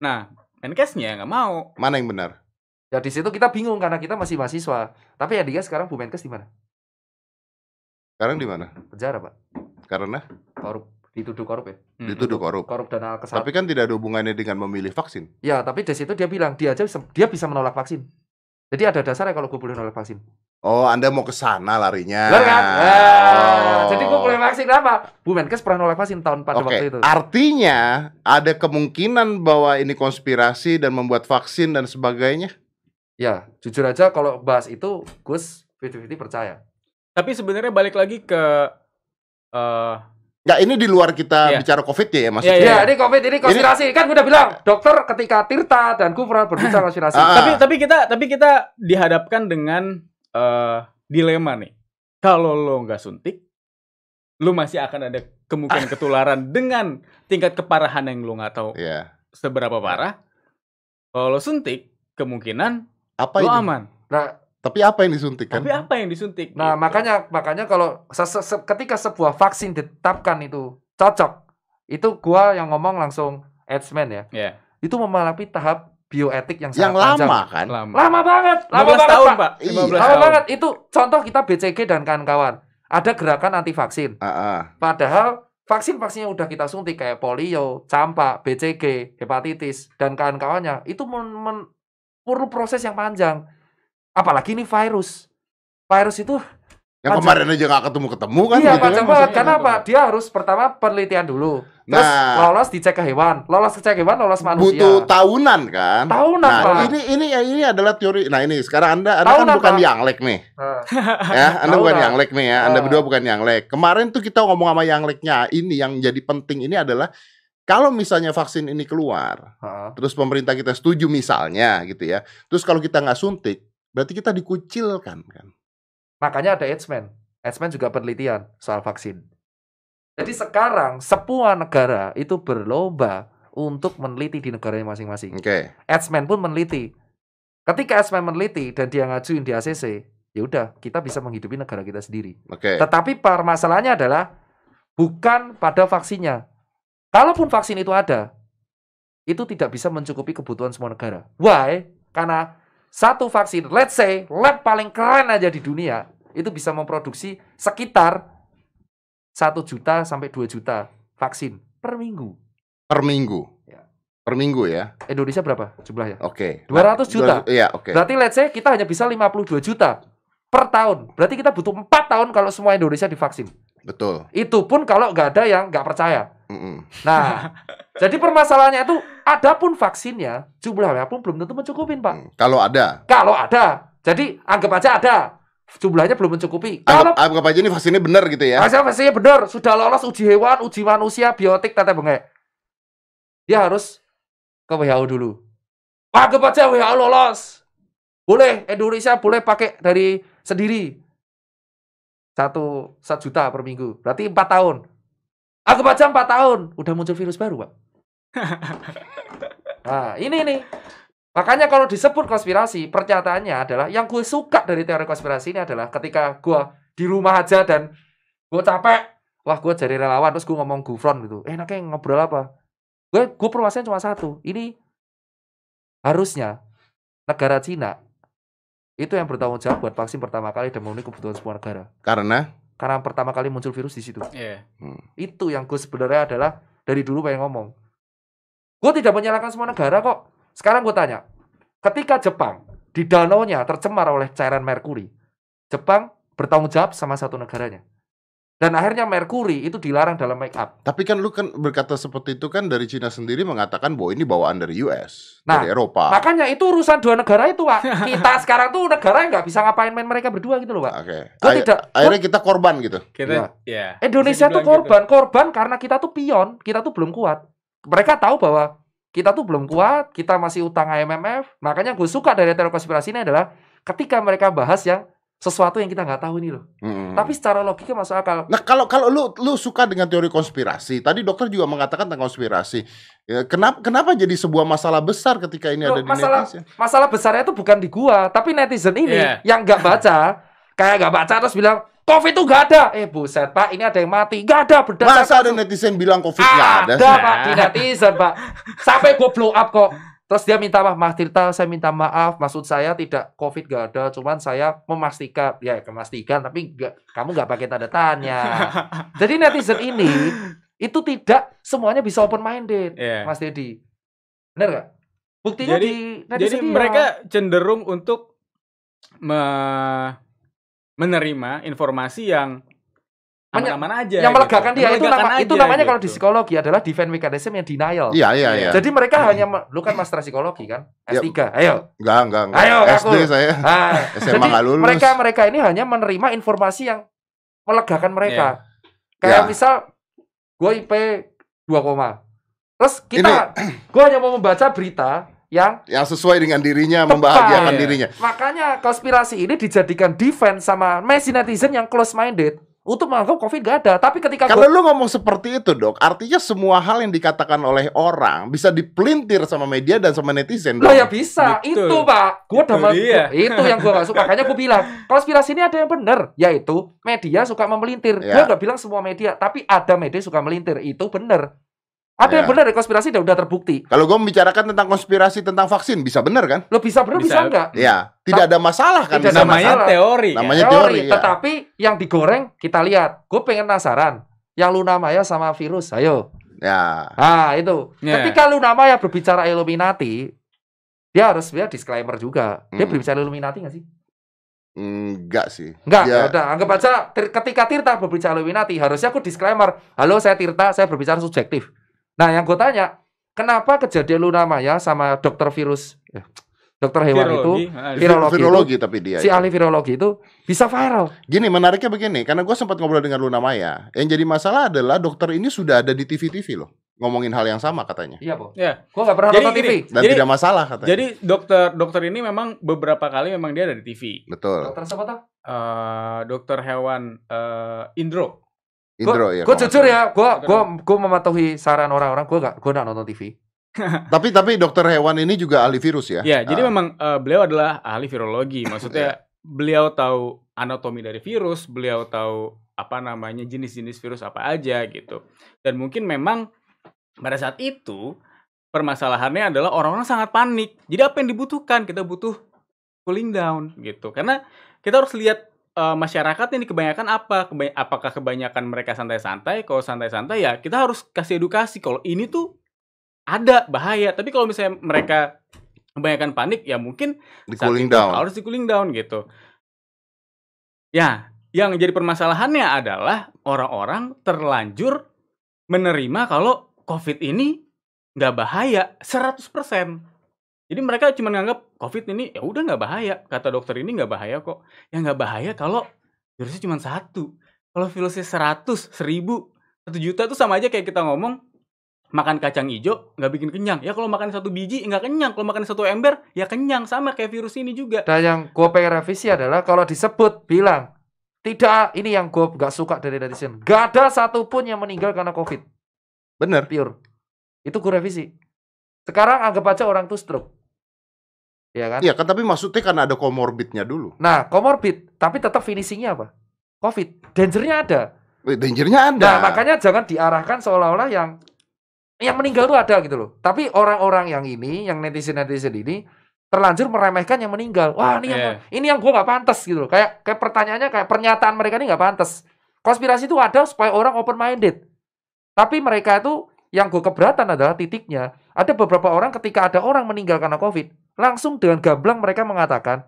Nah, Menkesnya nggak mau. Mana yang benar? Ya di situ kita bingung karena kita masih mahasiswa. Tapi yang dia sekarang Bu Menkes di mana? Sekarang di mana? Penjara, Pak. Karena dituduh korup ya. Dituduh korup. Korup dana kesehatan. Tapi kan tidak ada hubungannya dengan memilih vaksin. Ya, tapi di situ dia bilang dia bisa menolak vaksin. Jadi ada dasarnya kalau gue boleh nolak vaksin. Oh, Anda mau ke sana larinya. Benar kan? Jadi gue boleh vaksin apa? Bu Menkes pernah nolak vaksin pada waktu itu. Artinya ada kemungkinan bahwa ini konspirasi dan membuat vaksin dan sebagainya. Ya, jujur aja kalau bahas itu Gus 50-50 percaya. Tapi sebenarnya balik lagi ke nggak, ini di luar kita bicara COVID ya maksudnya. Iya, ini COVID, ini konspirasi. Kan gue udah bilang, dokter ketika Tirta dan gue pernah berbicara konspirasi. Tapi kita dihadapkan dengan dilema nih. Kalau lo nggak suntik, lo masih akan ada kemungkinan ketularan dengan tingkat keparahan yang lo nggak tahu seberapa parah. Kalau lo suntik, kemungkinan lo aman. Nah, tapi apa yang disuntik kan? Nah, makanya kalau ketika sebuah vaksin ditetapkan itu cocok, itu gua yang ngomong langsung Edsman ya. Itu melalui tahap bioetik yang sangat panjang. Lama kan? Lama banget. 15 tahun, Pak. 15 tahun. Banget. Itu contoh kita BCG dan kawan-kawan. Ada gerakan anti vaksin. Padahal vaksin-vaksin yang udah kita suntik kayak polio, campak, BCG, hepatitis dan kawan-kawannya itu perlu proses yang panjang. Apalagi ini virus. Virus itu yang kemarin aja nggak ketemu kan? Iya, panjang banget. Karena apa? Dia harus pertama penelitian dulu. Terus lolos dicek ke hewan, lolos manusia. Butuh tahunan kan? Tahunan, Pak. Ini adalah teori. Nah, ini sekarang Anda kan bukan Yanglek nih. Ya, Anda bukan Yanglek nih ya. Anda berdua bukan Yanglek. Kemarin tuh kita ngomong sama Yangleknya. Ini yang jadi penting ini adalah kalau misalnya vaksin ini keluar, terus pemerintah kita setuju misalnya gitu ya. Terus kalau kita nggak suntik, berarti kita dikucilkan kan. Makanya ada Edsman. Edsman juga penelitian soal vaksin. Jadi sekarang semua negara itu berlomba untuk meneliti di negaranya masing-masing. Edsman pun meneliti. Ketika Edsman meneliti dan dia ngajuin di ACC, ya udah kita bisa menghidupi negara kita sendiri. Tetapi permasalahannya adalah bukan pada vaksinnya. Kalaupun vaksin itu ada, itu tidak bisa mencukupi kebutuhan semua negara. Why? Karena satu vaksin, let's say lab paling keren aja di dunia itu bisa memproduksi sekitar 1 juta sampai 2 juta vaksin per minggu. Per minggu. Ya. Per minggu ya. Indonesia berapa jumlahnya? Oke. 200 juta. Iya, oke. Berarti let's say kita hanya bisa 52 juta per tahun. Berarti kita butuh 4 tahun kalau semua Indonesia divaksin. Betul. Itu pun kalau nggak ada yang nggak percaya. Nah, jadi permasalahannya itu, adapun vaksinnya jumlahnya pun belum tentu mencukupin, Pak. Kalau ada. Jadi anggap aja ada. Jumlahnya belum mencukupi. Anggap aja ini vaksinnya benar gitu ya. Vaksinnya benar, sudah lolos uji hewan, uji manusia, biotik, tete bengek. Dia harus ke WHO dulu. Anggap aja WHO lolos. Boleh, Indonesia boleh pakai dari sendiri. 1 juta per minggu. Berarti 4 tahun. Anggap aja 4 tahun. Udah muncul virus baru, Pak. Nah, ini nih. Makanya kalau disebut konspirasi, pernyataannya adalah, yang gue suka dari teori konspirasi ini adalah ketika gue di rumah aja dan gue capek, wah gue jadi relawan, terus gue ngomong gufron gitu. Enaknya ngobrol apa? Gue permasalahan cuma satu. Ini harusnya negara Cina itu yang bertanggung jawab buat vaksin pertama kali dan memenuhi kebutuhan semua negara. Karena pertama kali muncul virus di situ. Itu yang gue sebenarnya adalah dari dulu pengen ngomong. Gue tidak menyalahkan semua negara kok. Sekarang gue tanya, ketika Jepang di danaunya tercemar oleh cairan merkuri, Jepang bertanggung jawab sama satu negaranya. Dan akhirnya merkuri itu dilarang dalam make up. Tapi kan lu kan berkata seperti itu kan dari Cina sendiri mengatakan bahwa ini bawaan dari US, dari Eropa. Makanya itu urusan 2 negara itu, Pak. Kita sekarang tuh negara yang nggak bisa ngapain main mereka berdua gitu loh, Pak. Akhirnya kita korban gitu. Indonesia tuh korban karena kita tuh pion, kita tuh belum kuat. Mereka tahu bahwa kita tuh belum kuat, kita masih utang IMF. Makanya gue suka dari teori konspirasi ini adalah ketika mereka bahas yang sesuatu yang kita nggak tahu ini loh. Tapi secara logika masuk akal. Nah, kalau lu suka dengan teori konspirasi, tadi dokter juga mengatakan tentang konspirasi. Ya, kenapa jadi sebuah masalah besar ketika ini ada di netizen? Masalah besarnya itu bukan di gua, tapi netizen ini yang nggak baca, kayak nggak baca terus bilang COVID itu nggak ada. Buset, Pak, ini ada yang mati. Nggak ada, berdasarkan. Masa ada netizen bilang COVID nggak ada? Ada, Pak, di netizen, Pak. Sampai gue blow up kok. Terus dia minta maaf, Mas Tirta, saya minta maaf. Maksud saya tidak COVID nggak ada, cuman saya memastikan. Ya, memastikan, tapi kamu nggak pakai tanda tanya. Jadi netizen ini, itu tidak semuanya bisa open-minded, Mas Dedi. Bener nggak? Buktinya di netizen jadi mereka cenderung untuk menerima informasi yang aman-aman aja. Yang melegakan gitu. dia. Itu namanya kalau di psikologi adalah defense mechanism yang denial. Iya. Jadi mereka hanya, lu kan master psikologi kan? S3, ayo. Enggak. Ayo, SD saya. SMA nggak lulus. Mereka ini hanya menerima informasi yang melegakan mereka. Kayak misal, gue IP 2, terus gue hanya mau membaca berita yang sesuai dengan dirinya, membahagiakan dirinya. Makanya konspirasi ini dijadikan defense sama netizen yang close minded untuk menganggap COVID gak ada. Tapi ketika kalau lu ngomong seperti itu, Dok, artinya semua hal yang dikatakan oleh orang bisa dipelintir sama media dan sama netizen. Loh ya bisa. Betul. Itu, Pak. Itu yang gue gak suka. Makanya gue bilang konspirasi ini ada yang benar, yaitu media suka memelintir. Gue gak bilang semua media, tapi ada media suka melintir. Itu benar. Ada yang benar dari konspirasi udah terbukti. Kalau gue membicarakan tentang konspirasi tentang vaksin, bisa benar kan? Lo bisa benar, bisa enggak? Ya, tidak ada masalah kan? Namanya teori. Namanya teori. Tetapi yang digoreng kita lihat. Gue pengen penasaran. Yang Luna Maya sama virus, ayo. Ya. Nah itu. Ketika Luna Maya berbicara Illuminati, dia harus disclaimer juga. Dia berbicara Illuminati nggak sih? Enggak sih. Enggak, udah anggap aja ketika Tirta berbicara Illuminati, harusnya aku disclaimer. Halo, saya Tirta, saya berbicara subjektif. Nah, yang gue tanya, kenapa kejadian Luna Maya sama dokter hewan itu, virologi tapi dia si ahli virologi itu bisa viral. Gini, menariknya begini, karena gue sempat ngobrol dengan Luna Maya. Yang jadi masalah adalah dokter ini sudah ada di TV-TV loh, ngomongin hal yang sama katanya. Iya, Po. Ya. Gue nggak pernah nonton TV. Dan tidak masalah katanya. Jadi dokter ini memang beberapa kali memang dia ada di TV. Betul. Dokter siapa tuh? Dokter hewan Indro. Gue jujur ya, gue mematuhi saran orang-orang, gue nggak nonton TV. tapi dokter hewan ini juga ahli virus ya? Ya, jadi memang beliau adalah ahli virologi. Maksudnya beliau tahu anatomi dari virus, beliau tahu jenis-jenis virus apa aja gitu. Dan mungkin memang pada saat itu permasalahannya adalah orang-orang sangat panik. Jadi apa yang dibutuhkan? Kita butuh cooling down gitu. Karena kita harus lihat masyarakat ini kebanyakan apa? Apakah kebanyakan mereka santai-santai? Kalau santai-santai ya kita harus kasih edukasi kalau ini tuh ada bahaya. Tapi kalau misalnya mereka kebanyakan panik ya mungkin harus di cooling down gitu. Ya, yang jadi permasalahannya adalah orang-orang terlanjur menerima kalau COVID ini nggak bahaya 100%. Jadi mereka cuma nganggap COVID ini ya udah nggak bahaya. Kata dokter ini nggak bahaya kok. Ya nggak bahaya kalau virusnya cuma 1. Kalau virusnya 100, 1000, 1 juta tuh sama aja kayak kita ngomong makan kacang hijau nggak bikin kenyang. Ya kalau makan 1 biji nggak kenyang. Kalau makan 1 ember ya kenyang. Sama kayak virus ini juga. Dan yang gue pengen revisi adalah kalau disebut bilang tidak, ini yang gue nggak suka dari netizen. Gak ada satupun yang meninggal karena COVID. Bener. Pure. Itu gue revisi. Sekarang anggap aja orang tuh stroke. Ya kan? Iya kan, tapi maksudnya karena ada komorbidnya dulu. Nah, komorbid, tapi tetap finishingnya apa? COVID. Dangernya ada. Dangernya ada. Nah, makanya jangan diarahkan seolah-olah yang meninggal itu ada gitu loh. Tapi orang-orang yang ini, yang netizen-netizen ini terlanjur meremehkan yang meninggal. Wah, ini yang gue nggak pantas gitu loh. Kayak pertanyaannya, kayak pernyataan mereka ini nggak pantas. Konspirasi itu ada supaya orang open minded. Tapi mereka itu yang gue keberatan adalah titiknya. Ada beberapa orang ketika ada orang meninggal karena COVID, langsung dengan gamblang mereka mengatakan,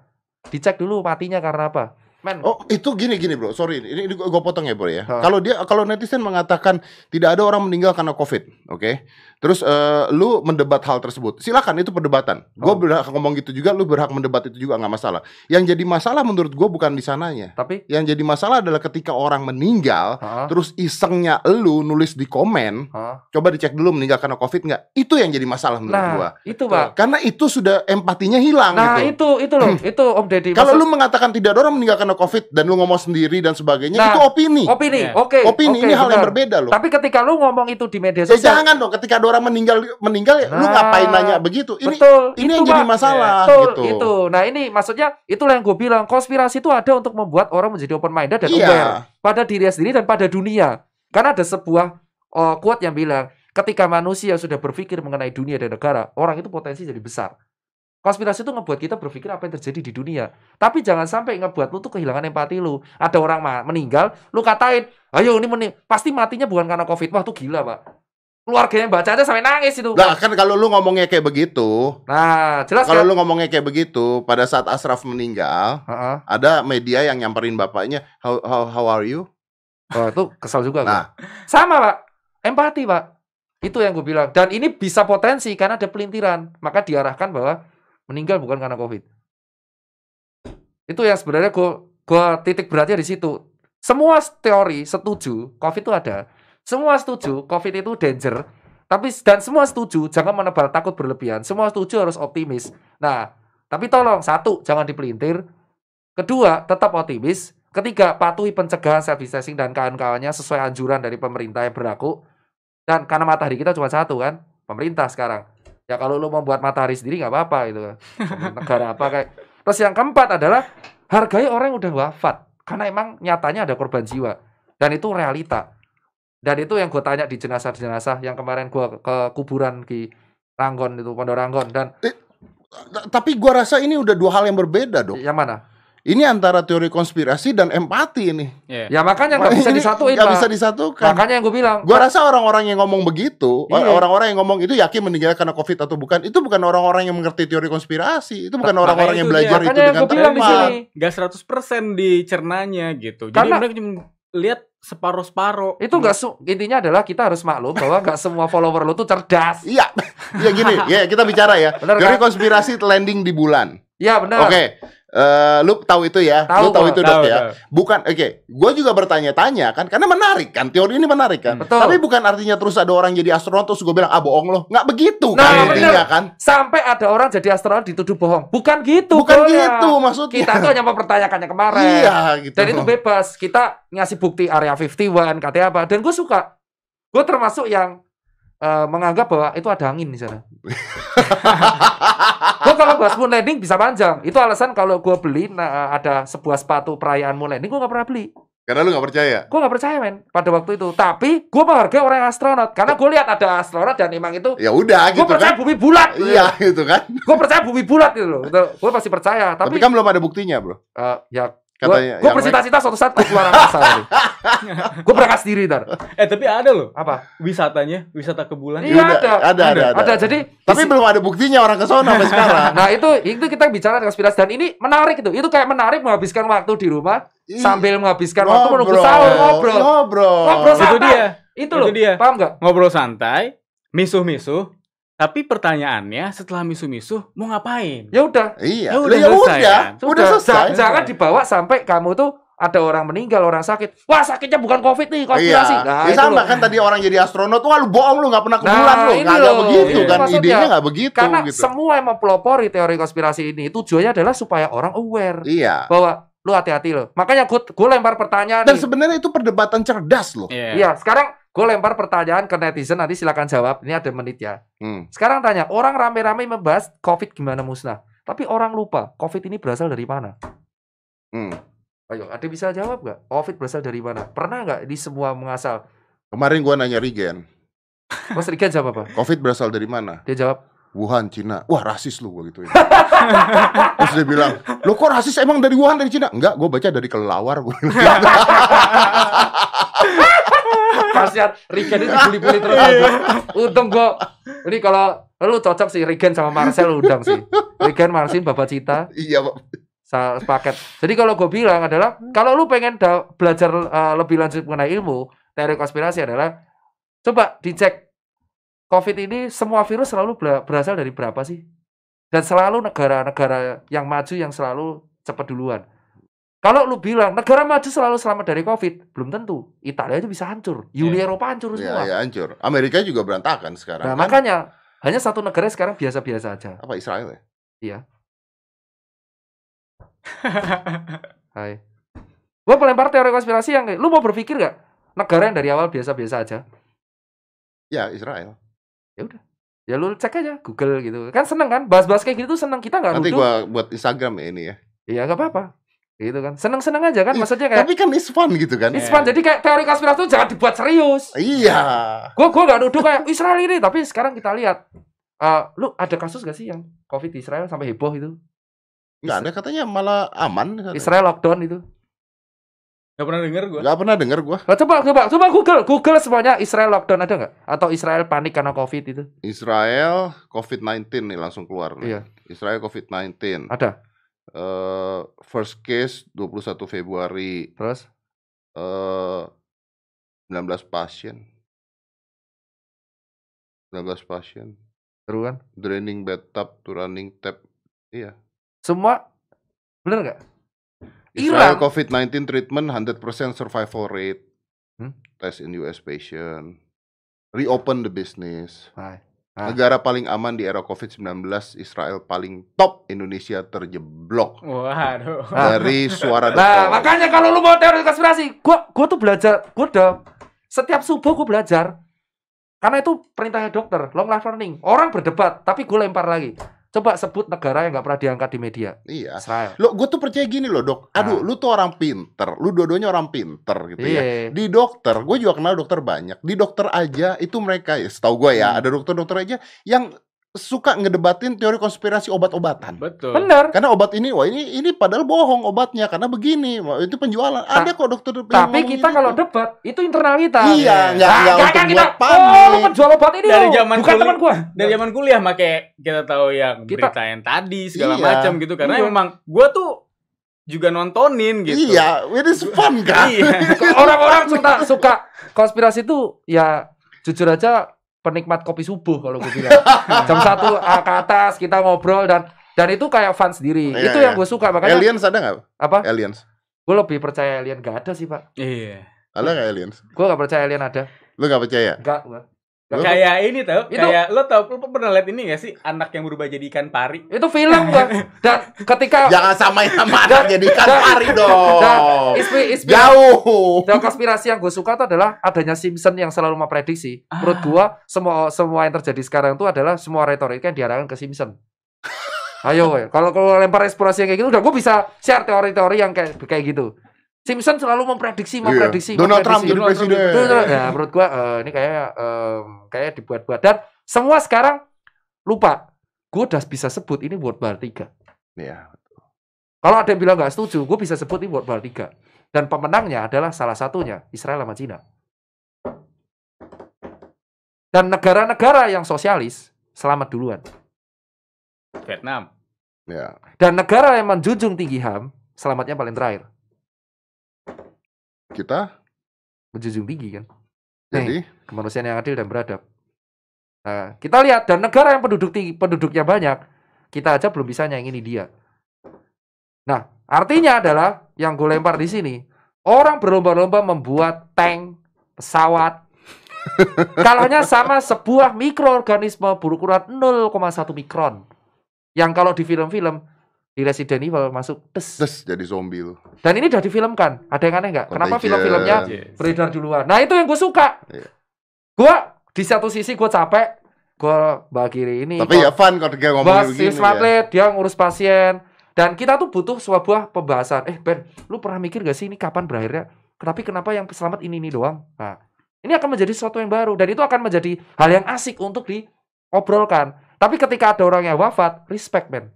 dicek dulu matinya karena apa. Men. Oh, itu gini bro. Sorry, ini gue potong ya bro ya. Kalau netizen mengatakan tidak ada orang meninggal karena COVID, oke? Terus lu mendebat hal tersebut, silakan, itu perdebatan. Gue berhak ngomong gitu juga, lu berhak mendebat itu juga, nggak masalah. Yang jadi masalah menurut gue bukan di sananya. Tapi yang jadi masalah adalah ketika orang meninggal, terus isengnya lu nulis di komen, coba dicek dulu meninggal karena COVID nggak? Itu yang jadi masalah menurut gue. Itu Pak. Karena itu sudah empatinya hilang. Nah itu loh, itu Om Deddy. Kalau lu mengatakan tidak ada orang meninggal karena COVID dan lu ngomong sendiri dan sebagainya, itu opini. Oke. Opini ini hal yang berbeda loh. Tapi ketika lu ngomong itu di media sosial, jangan dong. Ketika ada orang meninggal ya, lu ngapain nanya begitu? Ini yang jadi masalah gitu. Itu. Nah ini maksudnya itulah yang gue bilang, konspirasi itu ada untuk membuat orang menjadi open minded dan aware pada dirinya sendiri dan pada dunia. Karena ada sebuah quote yang bilang, ketika manusia sudah berpikir mengenai dunia dan negara, orang itu potensi jadi besar. Konspirasi itu ngebuat kita berpikir apa yang terjadi di dunia. Tapi jangan sampai ngebuat lu tuh kehilangan empati lu. Ada orang meninggal, lu katain, ayo ini pasti matinya bukan karena COVID. Wah, tuh gila, Pak. Keluarganya baca aja sampai nangis itu. Nah, kan kalau lu ngomongnya kayak begitu. Nah, jelas kalau lu ngomongnya kayak begitu, pada saat Ashraf meninggal, ada media yang nyamperin bapaknya, how are you? Oh, itu kesal juga. Nah, sama, Pak. Empati, Pak. Itu yang gue bilang. Dan ini bisa potensi karena ada pelintiran. Maka diarahkan bahwa meninggal bukan karena COVID. Itu yang sebenarnya gue titik beratnya di situ. Semua teori setuju COVID itu ada. Semua setuju COVID itu danger. Dan semua setuju jangan menebal takut berlebihan. Semua setuju harus optimis. Nah, tapi tolong, 1, jangan dipelintir. 2, tetap optimis. 3, patuhi pencegahan self distancing dan kawan-kawannya sesuai anjuran dari pemerintah yang berlaku. Dan karena matahari kita cuma 1 kan, pemerintah sekarang. Ya kalau lu mau buat matahari sendiri nggak apa-apa gitu kan. Negara apa kayak. Terus yang 4 adalah hargai orang yang udah wafat. Karena emang nyatanya ada korban jiwa. Dan itu realita. Dan itu yang gue tanya di jenazah-jenazah yang kemarin gue ke kuburan di Ranggon itu, Pondok Ranggon. Dan tapi gue rasa ini udah 2 hal yang berbeda dong. Yang mana? Ini antara teori konspirasi dan empati ini. Ya makanya nggak bisa disatuin. Nggak bisa disatukan. Makanya yang gue bilang. Gue rasa orang-orang yang ngomong begitu, orang-orang yang ngomong itu yakin meninggal karena COVID atau bukan, itu bukan orang-orang yang mengerti teori konspirasi. Itu bukan orang-orang yang belajar itu dengan tepat. Gak 100% dicernanya gitu. Jadi mereka cuma lihat separuh-separuh. Itu intinya adalah kita harus maklum bahwa nggak semua follower lu tuh cerdas. Iya. Ya gini, ya kita bicara ya. Teori konspirasi landing di bulan. Iya benar. Oke. Lu tahu itu ya? Lu tahu itu dok ya? Bukan, gue juga bertanya-tanya kan, karena menarik kan, teori ini menarik kan. Betul. Tapi bukan artinya terus ada orang jadi astronot terus gue bilang bohong loh, nggak begitu kan intinya kan? Sampai ada orang jadi astronot dituduh bohong, bukan gitu. Bukan gitu maksudnya. Kita tuh hanya mempertanyakannya kemarin. Iya gitu. Dan itu bebas, kita ngasih bukti Area 51 katanya apa. Dan gue suka, gue termasuk yang menganggap bahwa itu ada angin di sana. Gue kalau bahas moon landing bisa panjang. Itu alasan kalau gue beli ada sebuah sepatu perayaan moon landing, gue gak pernah beli. Karena lu gak percaya? Gue gak percaya men pada waktu itu. Tapi gue menghargai orang yang astronot. Karena gue lihat ada astronot dan emang itu ya udah gitu kan. Gue percaya bumi bulat. Iya gitu kan. Gue percaya bumi bulat gitu loh. Gue pasti percaya. Tapi kan belum ada buktinya bro. Ya Katanya gue bercita-cita suatu saat ke luar angkasa. Gue berangkat sendiri ntar. Tapi ada loh. Apa? Wisata ke bulan. Iya ada. Jadi tapi belum ada buktinya orang ke sana sampai sekarang. Nah itu kita bicara konspirasi dan ini menarik itu. Itu kayak menarik menghabiskan waktu di rumah sambil menghabiskan waktu menunggu sahur ngobrol. Itu dia. Itu dia. Paham nggak? Ngobrol santai, misuh-misuh. Tapi pertanyaannya setelah misuh-misuh mau ngapain? Ya udah. Iya. Udah selesai. Jangan dibawa sampai kamu tuh ada orang meninggal, orang sakit. Wah, sakitnya bukan COVID nih, konspirasi. Iya. Nah, sama kan tadi orang jadi astronot, wah lu bohong lu nggak pernah ke bulan lu. Enggak begitu kan idenya enggak begitu karena gitu. Semua yang mempelopori teori konspirasi ini tujuannya adalah supaya orang aware. Iya. Bahwa lu hati-hati loh. Makanya gue lempar pertanyaan. Dan sebenarnya itu perdebatan cerdas loh. Iya, sekarang gue lempar pertanyaan ke netizen, nanti silakan jawab. Ini ada menit ya. Sekarang tanya, orang rame-rame membahas COVID gimana musnah. Tapi orang lupa, COVID ini berasal dari mana? Ayo, ada bisa jawab nggak? COVID berasal dari mana? Pernah nggak di semua mengasal? Kemarin gue nanya Regen. Mas Regen jawab apa? COVID berasal dari mana? Dia jawab, Wuhan, Cina. Wah, rasis lu gue gituin. Terus dia bilang, lo kok rasis emang dari Wuhan, dari Cina? Enggak, gue baca dari kelelawar. Gue kasihan Regen itu dibully terus aja. Untung gue, ini kalau lu cocok sih Regen sama Marcel undang sih. Regen, Marcin, Bapak Cita. Iya, Pak. Sepaket. Jadi kalau gue bilang adalah, kalau lu pengen belajar lebih lanjut mengenai ilmu teori konspirasi adalah, coba dicek COVID ini semua virus selalu berasal dari berapa sih? Dan selalu negara-negara yang maju yang selalu cepat duluan. Kalau lu bilang negara maju selalu selamat dari COVID, belum tentu. Italia itu bisa hancur, Uni Eropa hancur semua. Iya, hancur. Amerika juga berantakan sekarang. Nah, makanya hanya satu negara sekarang biasa-biasa aja. Apa, Israel ya? Iya. Hai. Gue pelempar teori konspirasi yang lu mau berpikir gak negara yang dari awal biasa-biasa aja? Ya, Israel. Ya udah. Ya lu cek aja Google gitu. Kan seneng kan? Bahas-bahas kayak gitu seneng, kita gak nuduh. Nanti gue buat Instagram ya ini ya. Iya, gak apa-apa. Gitu kan. Seneng-seneng aja kan maksudnya kayak. Tapi kan it's fun gitu kan. It's fun. Jadi kayak teori konspirasi itu jangan dibuat serius. Iya. Gue gak nuduh kayak Israel ini, tapi sekarang kita lihat lu ada kasus gak sih yang COVID di Israel sampai heboh itu? Nggak ada, katanya malah aman. Israel lockdown itu. Gak pernah denger gue. Gak pernah denger gue. Coba Google semuanya Israel lockdown ada nggak? Atau Israel panik karena COVID itu? Israel COVID-19 nih langsung keluar nih. Iya. Israel COVID-19. Ada. First case 21 Februari. Terus? 19 pasien. Terus kan? Draining bathtub to running tap. Iya. Semua bener nggak? Israel COVID-19 treatment 100% survival rate. Test in US patient. Reopen the business. Negara paling aman di era COVID-19, Israel paling top, Indonesia terjeblok. Waduh. Dari suara Nah, makanya kalau lu mau teori konspirasi, gua tuh belajar, gua udah setiap subuh gua belajar. Karena itu perintahnya dokter, long life learning. Orang berdebat, tapi gue lempar lagi. Coba sebut negara yang gak pernah diangkat di media. Iya. Israel. Lo, gue tuh percaya gini loh dok. Aduh, lu tuh orang pinter. Lu dua-duanya orang pinter gitu ya. Di dokter, gue juga kenal dokter banyak. Di dokter aja itu mereka ya, setahu gue ya, ada dokter-dokter aja yang suka ngedebatin teori konspirasi obat-obatan. Betul. Benar. Karena obat ini, wah ini padahal bohong obatnya karena begini, itu penjualan. Ada kok dokter. Tapi kita kalau debat itu internal kita. Iya, nggak untuk buat panik. Oh, lu penjual obat ini dari zaman bukan teman gua. Dari zaman kuliah make kita tahu yang berita yang tadi segala macam gitu karena memang gua tuh juga nontonin gitu. Iya, it is fun kan. Orang-orang suka konspirasi itu ya jujur aja penikmat kopi subuh kalau gue bilang. Jam 1 ke atas kita ngobrol dan itu kayak fun sendiri. Itu yang gue suka makanya. Aliens ada nggak? Apa? Aliens. Gue lebih percaya alien gak ada sih pak. Iya. Ada nggak aliens? Gue gak percaya alien ada. Lu gak percaya? Enggak gue. Kayak ini tau, kayak lo pernah lihat ini gak sih anak yang berubah jadi ikan pari? Itu film gua. Dan ketika jangan samain sama anak jadi ikan pari dong. Jauh. Dan konspirasi yang gue suka itu adalah adanya Simpson yang selalu memprediksi. Menurut gua semua yang terjadi sekarang itu adalah semua retorika yang diarahkan ke Simpson. Ayo, kalau lempar eksplorasi yang kayak gitu, udah gue bisa share teori-teori yang kayak gitu. Simpson selalu memprediksi. Donald Trump jadi presiden. Ya, menurut gua ini kayak dibuat-buat dan semua sekarang lupa. Gua udah bisa sebut ini World War 3. Iya. Kalau ada yang bilang nggak setuju, gue bisa sebut ini World War 3. Dan pemenangnya adalah salah satunya Israel sama Cina. Dan negara-negara yang sosialis selamat duluan. Vietnam. Ya. Dan negara yang menjunjung tinggi HAM selamatnya paling terakhir. Kita menjunjung tinggi kan. Jadi kemanusiaan yang adil dan beradab. Nah, kita lihat, dan negara yang penduduknya banyak, kita aja belum bisa nyaingin dia. Nah, artinya adalah yang gue lempar di sini, orang berlomba-lomba membuat tank, pesawat, kalahnya sama sebuah mikroorganisme berukuran 0,1 mikron. Yang kalau di film-film di Resident Evil masuk tes jadi zombie lu. Dan ini udah difilmkan. Ada yang aneh nggak? Kenapa film-filmnya beredar duluan? Nah, itu yang gue suka. Gue di satu sisi gue capek, gue Bagiri ini. Tapi ya fun kalau dia ngomong begini. Dia ngurus pasien. Dan kita tuh butuh sebuah pembahasan. Ben, lu pernah mikir gak sih ini kapan berakhirnya? Tapi kenapa yang selamat ini doang? Nah, ini akan menjadi sesuatu yang baru. Dan itu akan menjadi hal yang asik untuk diobrolkan. Tapi ketika ada orang yang wafat, respect, Ben.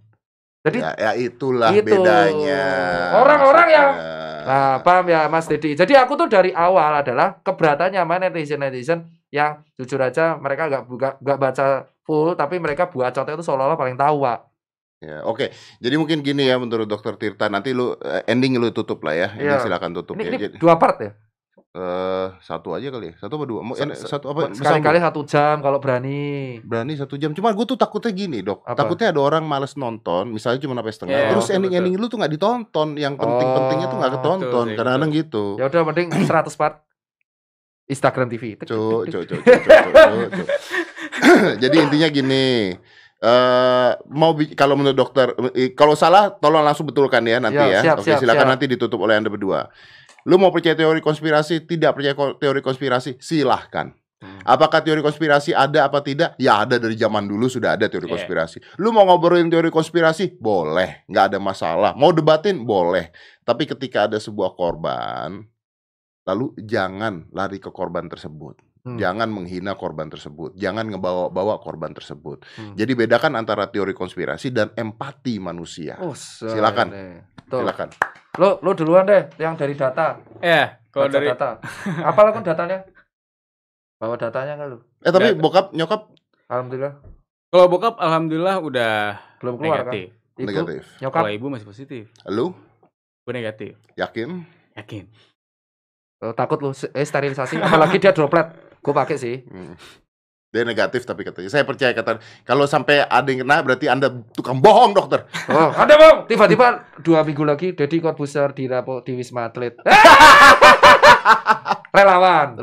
Jadi ya itulah bedanya. Orang-orang yang paham ya Mas Dedi. Jadi aku tuh dari awal adalah keberatannya sama netizen yang jujur aja mereka nggak baca full, tapi mereka bacotnya itu seolah-olah paling tahu, Pak. Ya, oke. Jadi mungkin gini ya menurut Dokter Tirta, nanti lu ending lu tutup lah ya. Ini silakan tutup ya. Ini 2 part ya? Satu aja kali ya, 1 apa 2? Satu apa? Sekali-kali 1 jam kalau berani. Berani 1 jam. Cuma gue tuh takutnya gini, Dok. Takutnya ada orang males nonton, misalnya cuma sampai setengah. Terus ending lu tuh nggak ditonton, yang penting-pentingnya tuh nggak ketonton. Kadang-kadang gitu. Ya udah, mending 100 part Instagram TV. Jadi intinya gini. Kalau menurut dokter, kalau salah tolong langsung betulkan ya nanti ya. Oke, silakan nanti ditutup oleh Anda berdua. Lu mau percaya teori konspirasi, tidak percaya teori konspirasi, silahkan. Apakah teori konspirasi ada apa tidak? Ya ada, dari zaman dulu sudah ada teori konspirasi. Lu mau ngobrolin teori konspirasi? Boleh, nggak ada masalah. Mau debatin? Boleh. Tapi ketika ada sebuah korban, lalu jangan lari ke korban tersebut. Jangan menghina korban tersebut. Jangan ngebawa-bawa korban tersebut. Jadi bedakan antara teori konspirasi dan empati manusia. Silakan. Silakan. Lo duluan deh yang dari data. Kalau dari data. Apa lakukan datanya? Bawa datanya enggak lu? Tapi bokap nyokap alhamdulillah. Kalau bokap alhamdulillah udah belum keluar negatif. Kan? Negatif. Nyokap. Kalau ibu masih positif. Lu? Gue negatif. Yakin? Yakin. Takut lu sterilisasi, apalagi dia droplet. Gue pakai sih. Dia negatif tapi katanya. Saya percaya kata kalau sampai ada yang kena berarti Anda tukang bohong, dokter. Ada bohong. Tiba-tiba 2 minggu lagi Deddy Corbuzier di Wisma Atlet. Relawan.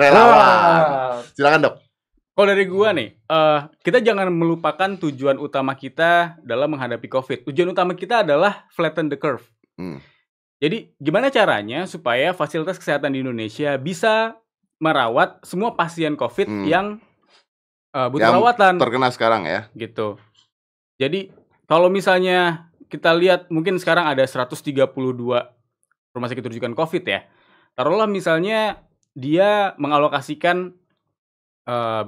Silakan, Dok. Kalau dari gua nih, kita jangan melupakan tujuan utama kita dalam menghadapi COVID. Tujuan utama kita adalah flatten the curve. Jadi gimana caranya supaya fasilitas kesehatan di Indonesia bisa merawat semua pasien COVID yang butuh perawatan. Terkena sekarang ya. Gitu. Jadi kalau misalnya kita lihat mungkin sekarang ada 132 rumah sakit rujukan COVID ya. Taruhlah misalnya dia mengalokasikan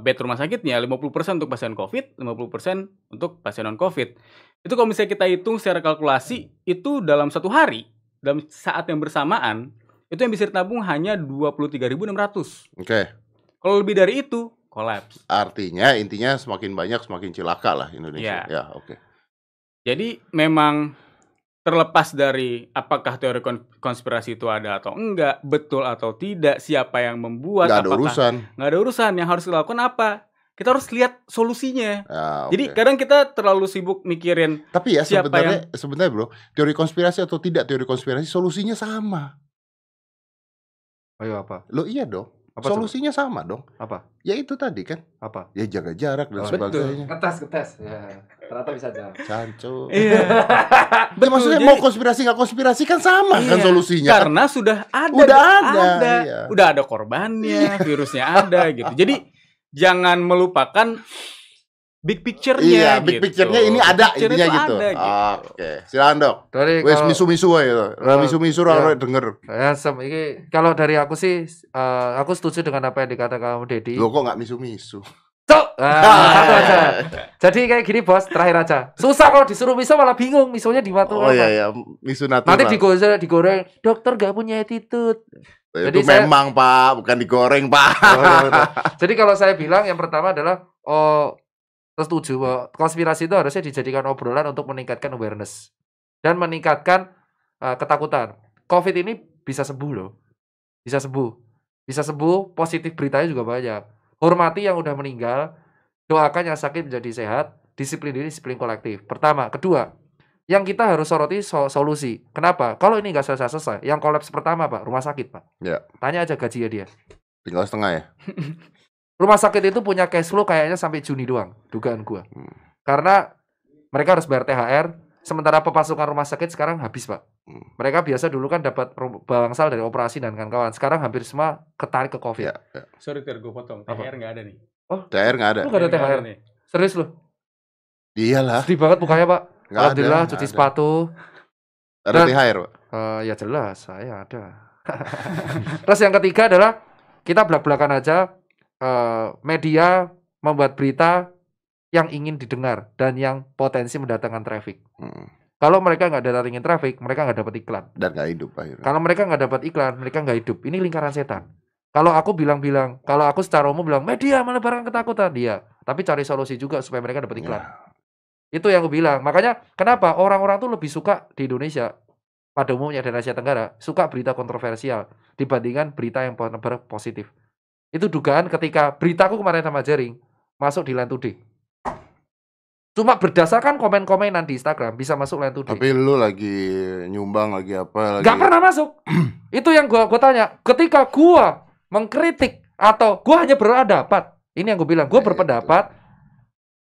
bed rumah sakitnya 50% untuk pasien COVID, 50% untuk pasien non-COVID. Itu kalau misalnya kita hitung secara kalkulasi, itu dalam 1 hari, dalam saat yang bersamaan, itu yang bisa ditabung hanya 23.600. Oke. Kalau lebih dari itu, kolaps. Artinya intinya semakin banyak semakin cilaka lah Indonesia. Ya, oke. Jadi memang terlepas dari apakah teori konspirasi itu ada atau enggak, betul atau tidak, siapa yang membuat, nggak ada urusan. Yang harus dilakukan apa? Kita harus lihat solusinya. Ya, Jadi kadang kita terlalu sibuk mikirin. Tapi ya sebenarnya bro, teori konspirasi atau tidak teori konspirasi, solusinya sama. Ayo apa? Lo iya dong. Solusinya sama dong. Apa? Ya itu tadi kan. Apa? Ya jaga jarak dan sebagainya. Ngetes. Ya, ternyata bisa jalan. Cancu. Iya. Maksudnya mau konspirasi nggak konspirasi kan sama kan solusinya. Karena sudah ada. Iya. Udah ada korbannya, virusnya ada gitu. Jadi jangan melupakan big picture-nya. Iya, big picture-nya ini ada intinya gitu. Oke. Silakan, Dok. Wes misu-misu aja itu. Misu-misu orang denger. Ya, kalau dari aku sih aku setuju dengan apa yang dikatakan kamu Deddy. Lo kok enggak misu-misu? Cok, Satu aja. Jadi kayak gini bos, terakhir aja. Susah kalau disuruh miso malah bingung, misonya di waktu apa. Iya, miso natural. Nanti digoreng, dokter gak punya attitude. Jadi itu memang Pak, bukan digoreng Pak. Jadi kalau saya bilang yang pertama adalah setuju bahwa konspirasi itu harusnya dijadikan obrolan untuk meningkatkan awareness dan meningkatkan ketakutan. COVID ini bisa sembuh loh. Bisa sembuh, positif beritanya juga banyak. Hormati yang udah meninggal, doakan yang sakit menjadi sehat, disiplin diri, disiplin kolektif. Pertama, kedua, yang kita harus soroti solusi. Kenapa? Kalau ini nggak selesai, yang kolaps pertama Pak, rumah sakit Pak. Ya. Tanya aja gajinya dia. Tinggal setengah ya. Rumah sakit itu punya cash flow kayaknya sampai Juni doang, dugaan gua. Karena mereka harus bayar THR, sementara pemasukan rumah sakit sekarang habis Pak. Mereka biasa dulu kan dapat bangsal dari operasi dan kawan-kawan. Sekarang hampir semua ketarik ke COVID. Ya. Sorry gue potong. THR nggak ada nih. Oh, THR nggak ada. Lu nggak ada THR nih? Serius lu? Iyalah. Sedih banget mukanya Pak. Alhamdulillah cuci sepatu. Ada THR Pak? Ya jelas, saya ada. Terus yang ketiga adalah kita belak-belakan aja. Media membuat berita yang ingin didengar dan yang potensi mendatangkan traffic. Kalau mereka nggak datangin traffic, mereka nggak dapat iklan. Dan nggak hidup akhirnya. Kalau mereka nggak dapat iklan, mereka nggak hidup. Ini lingkaran setan. Kalau aku bilang-bilang, kalau aku secara umum bilang, media menebarkan ketakutan, dia. Tapi cari solusi juga supaya mereka dapat iklan. Itu yang aku bilang. Makanya kenapa orang-orang tuh lebih suka di Indonesia, pada umumnya di Asia Tenggara, suka berita kontroversial dibandingkan berita yang benar-benar positif. Itu dugaan ketika beritaku kemarin sama Jering masuk di Line Today. Cuma berdasarkan komen-komenan di Instagram bisa masuk Line Today. Tapi lu lagi nyumbang lagi apa? Gak pernah masuk. Itu yang gua tanya. Ketika gua mengkritik atau gua hanya berpendapat, ini yang gua bilang, gua berpendapat,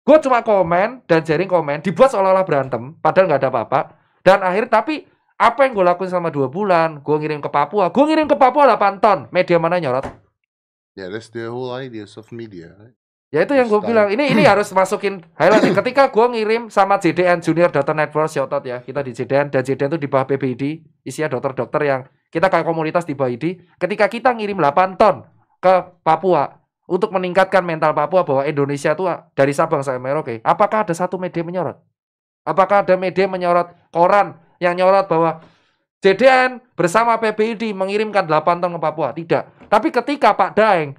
gua cuma komen dan Jering komen, dibuat seolah-olah berantem, padahal nggak ada apa-apa. Dan akhir tapi apa yang gua lakuin selama 2 bulan, gua ngirim ke Papua 8 ton. Media mana nyorot? Yeah, that's the whole idea of media. Ya itu yang gue bilang, ini harus masukin highlight. Ketika gue ngirim sama JDN Junior Data Network, shout out ya, kita di JDN, dan JDN itu di bawah PBID, isinya dokter-dokter yang kita kayak komunitas di bawah ID. Ketika kita ngirim 8 ton ke Papua untuk meningkatkan mental Papua bahwa Indonesia itu dari Sabang sampai Merauke, apakah ada satu media menyorot? Apakah ada media menyorot, koran yang nyorot bahwa JDN bersama PBID mengirimkan 8 ton ke Papua? Tidak. Tapi ketika Pak Daeng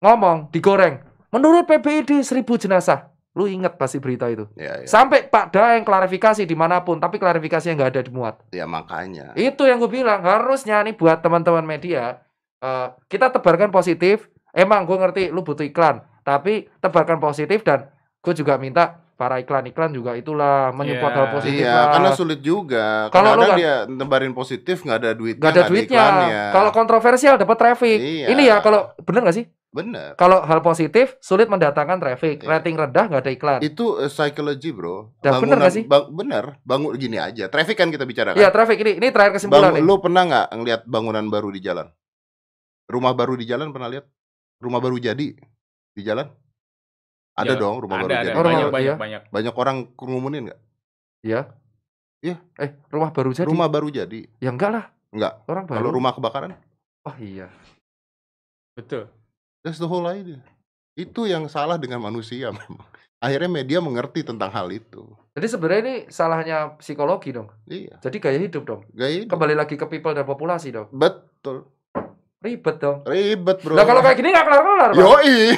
ngomong, digoreng, menurut PBID 1000 jenazah. Lu inget pasti berita itu. Ya. Sampai Pak Daeng klarifikasi dimanapun, tapi klarifikasinya nggak ada dimuat. Ya makanya. Itu yang gue bilang, harusnya nih buat teman-teman media, kita tebarkan positif. Emang gue ngerti lu butuh iklan, tapi tebarkan positif. Dan gue juga minta para iklan-iklan juga itulah menyupport hal positif. Iya, karena sulit juga. Kalau dia nebarin positif nggak ada duitnya. Nggak ada duitnya. Kalau kontroversial dapat traffic. Iya. Ini ya kalau bener nggak sih? Bener. Kalau hal positif sulit mendatangkan traffic, rating rendah nggak ada iklan. Itu psychology bro. Bener nggak sih? Bener. Bangun gini aja. Traffic kan kita bicarakan. Iya traffic ini terakhir kesimpulan. Lu pernah nggak ngelihat bangunan baru di jalan? Rumah baru di jalan pernah lihat? Rumah baru jadi di jalan? Ada dong rumah baru jadi. Banyak orang ngumumin nggak? Iya. Iya. Rumah baru jadi. Rumah baru jadi. Ya enggak lah. Enggak. Orang baru. Kalau rumah kebakaran? Oh iya. Betul. That's the whole idea. Itu yang salah dengan manusia memang. Akhirnya media mengerti tentang hal itu. Jadi sebenarnya ini salahnya psikologi dong. Iya. Jadi gaya hidup dong. Gaya hidup. Kembali lagi ke people dan populasi dong. Betul. Ribet dong. Ribet bro. Nah kalau kayak gini gak kelar-kelar Pak. Yoi.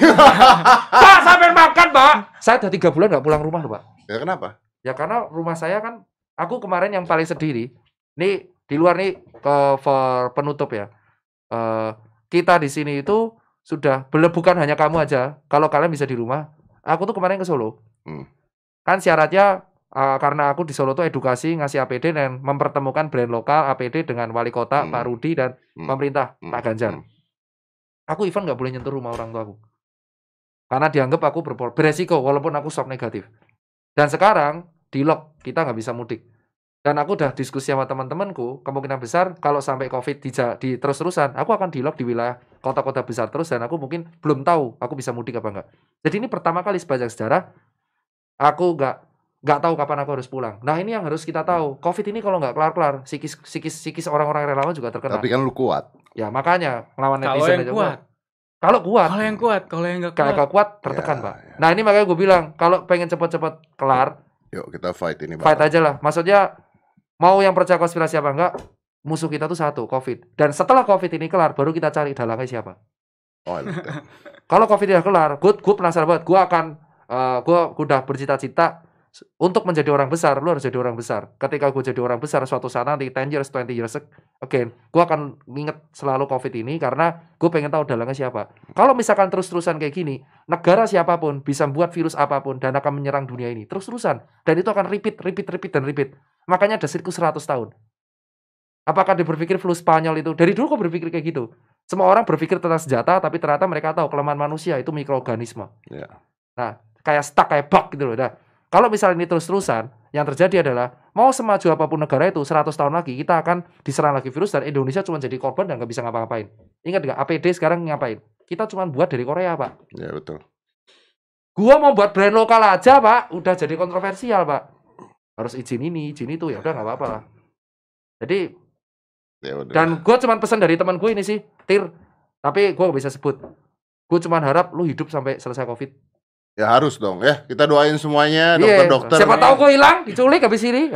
Pak sampai makan Pak. Saya udah 3 bulan gak pulang rumah loh Pak. Ya kenapa? Ya karena rumah saya kan, aku kemarin yang paling sedih nih di luar nih penutup ya. Kita di sini itu sudah bukan hanya kamu aja. Kalau kalian bisa di rumah, aku tuh kemarin ke Solo. Kan syaratnya karena aku di Solo tuh edukasi, ngasih APD dan mempertemukan brand lokal APD dengan wali kota Pak Rudi dan pemerintah Pak Ganjar. Aku even nggak boleh nyentuh rumah orang tua aku karena dianggap aku beresiko walaupun aku swab negatif. Dan sekarang di lock, kita nggak bisa mudik. Dan aku udah diskusi sama teman-temanku, kemungkinan besar kalau sampai COVID di terus-terusan, aku akan di lock di wilayah kota-kota besar terus, dan aku mungkin belum tahu aku bisa mudik apa enggak. Jadi ini pertama kali sepanjang sejarah aku nggak tahu kapan aku harus pulang. Nah ini yang harus kita tahu. COVID ini kalau nggak kelar-kelar, psikis orang-orang relawan juga terkena. Tapi kan lu kuat. Ya makanya ngelawan netizen aja kuat. Kalau kuat. Kalau yang kuat, kalau yang nggak kuat. Kalau kuat tertekan, Pak. Nah, ini makanya gue bilang, kalau pengen cepat-cepat kelar, yuk kita fight ini, Fight aja lah. Maksudnya mau yang percaya konspirasi apa enggak, musuh kita tuh satu, COVID. Dan setelah COVID ini kelar, baru kita cari dalangnya siapa. Oh, kalau COVID ini kelar, gue penasaran banget. Gue udah bercita-cita untuk menjadi orang besar. Lu harus jadi orang besar. Ketika gue jadi orang besar, suatu saat nanti 10 years, 20 years again, gue akan inget selalu COVID ini karena gue pengen tahu dalangnya siapa. Kalau misalkan terus-terusan kayak gini, negara siapapun bisa buat virus apapun dan akan menyerang dunia ini terus-terusan. Dan itu akan repeat. Makanya ada siklus 100 tahun. Apakah dia berpikir flu Spanyol itu? Dari dulu kok berpikir kayak gitu. Semua orang berpikir tentang senjata, tapi ternyata mereka tahu kelemahan manusia itu mikroorganisme. Nah, kayak stuck, kayak bug gitu loh. Nah, kalau misalnya ini terus-terusan, yang terjadi adalah mau semaju apapun negara itu 100 tahun lagi kita akan diserang lagi virus dan Indonesia cuma jadi korban dan nggak bisa ngapa-ngapain. Ingat nggak APD sekarang ngapain? Kita cuma buat dari Korea, Pak. Ya betul. Gua mau buat brand lokal aja, Pak. Udah jadi kontroversial, Pak. Harus izin ini, izin itu, ya udah nggak apa-apa lah. Jadi ya udah. Dan gue cuma pesan dari teman gue ini sih, Tir. Tapi gue gak bisa sebut. Gue cuma harap lu hidup sampai selesai COVID. Ya harus dong ya. Kita doain semuanya dokter-dokter. Siapa tahu kok hilang, diculik habis ini.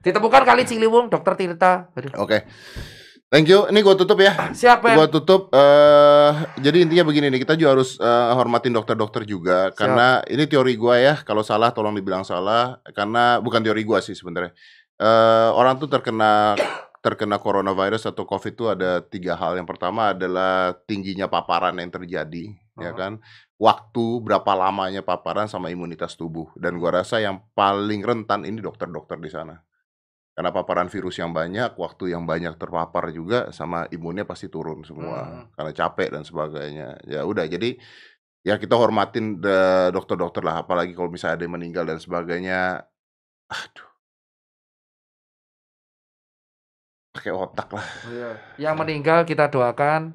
Ditemukan kali Ciliwung, Dokter Tirta. Oke. Thank you. Ini gue tutup ya. Siapa? Gue tutup. Jadi intinya begini nih, kita juga harus hormatin dokter-dokter juga. Karena ini teori gue ya. Kalau salah tolong dibilang salah. Karena bukan teori gue sih sebenarnya. Orang tuh terkena coronavirus atau COVID itu ada 3 hal. Yang pertama adalah tingginya paparan yang terjadi, ya kan? Waktu berapa lamanya paparan sama imunitas tubuh. Dan gua rasa yang paling rentan ini dokter-dokter di sana. Karena paparan virus yang banyak, waktu yang banyak terpapar juga, sama imunnya pasti turun semua. Karena capek dan sebagainya. Ya udah, jadi ya kita hormatin dokter-dokter lah. Apalagi kalau misalnya ada yang meninggal dan sebagainya. Aduh. Pakai otak lah. Yang meninggal kita doakan,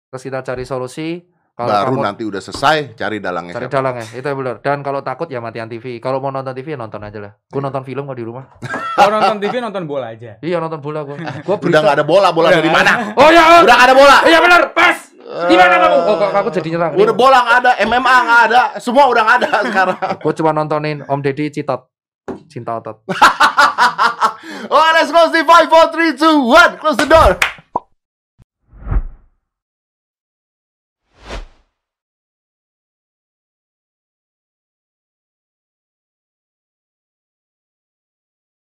terus kita cari solusi. Kalau baru nanti udah selesai cari dalangnya. Cari dalangnya, itu benar. Dan kalau takut ya matian TV. Kalau mau nonton TV ya nonton aja lah. Gue nonton film kok di rumah. Kalau nonton TV nonton bola aja. Iya nonton bola gue. Udah nggak ada bola dari mana? Oh ya, udah nggak ada bola. Iya benar, pas. Gimana kamu? Oh kok aku jadi nyerang. Udah bola nggak ada, MMA nggak ada, semua udah nggak ada sekarang. Gue cuma nontonin Om Deddy Citot, Cinta Otot. Oh, let's close the 5, 4, 3, 2, 1, close the door.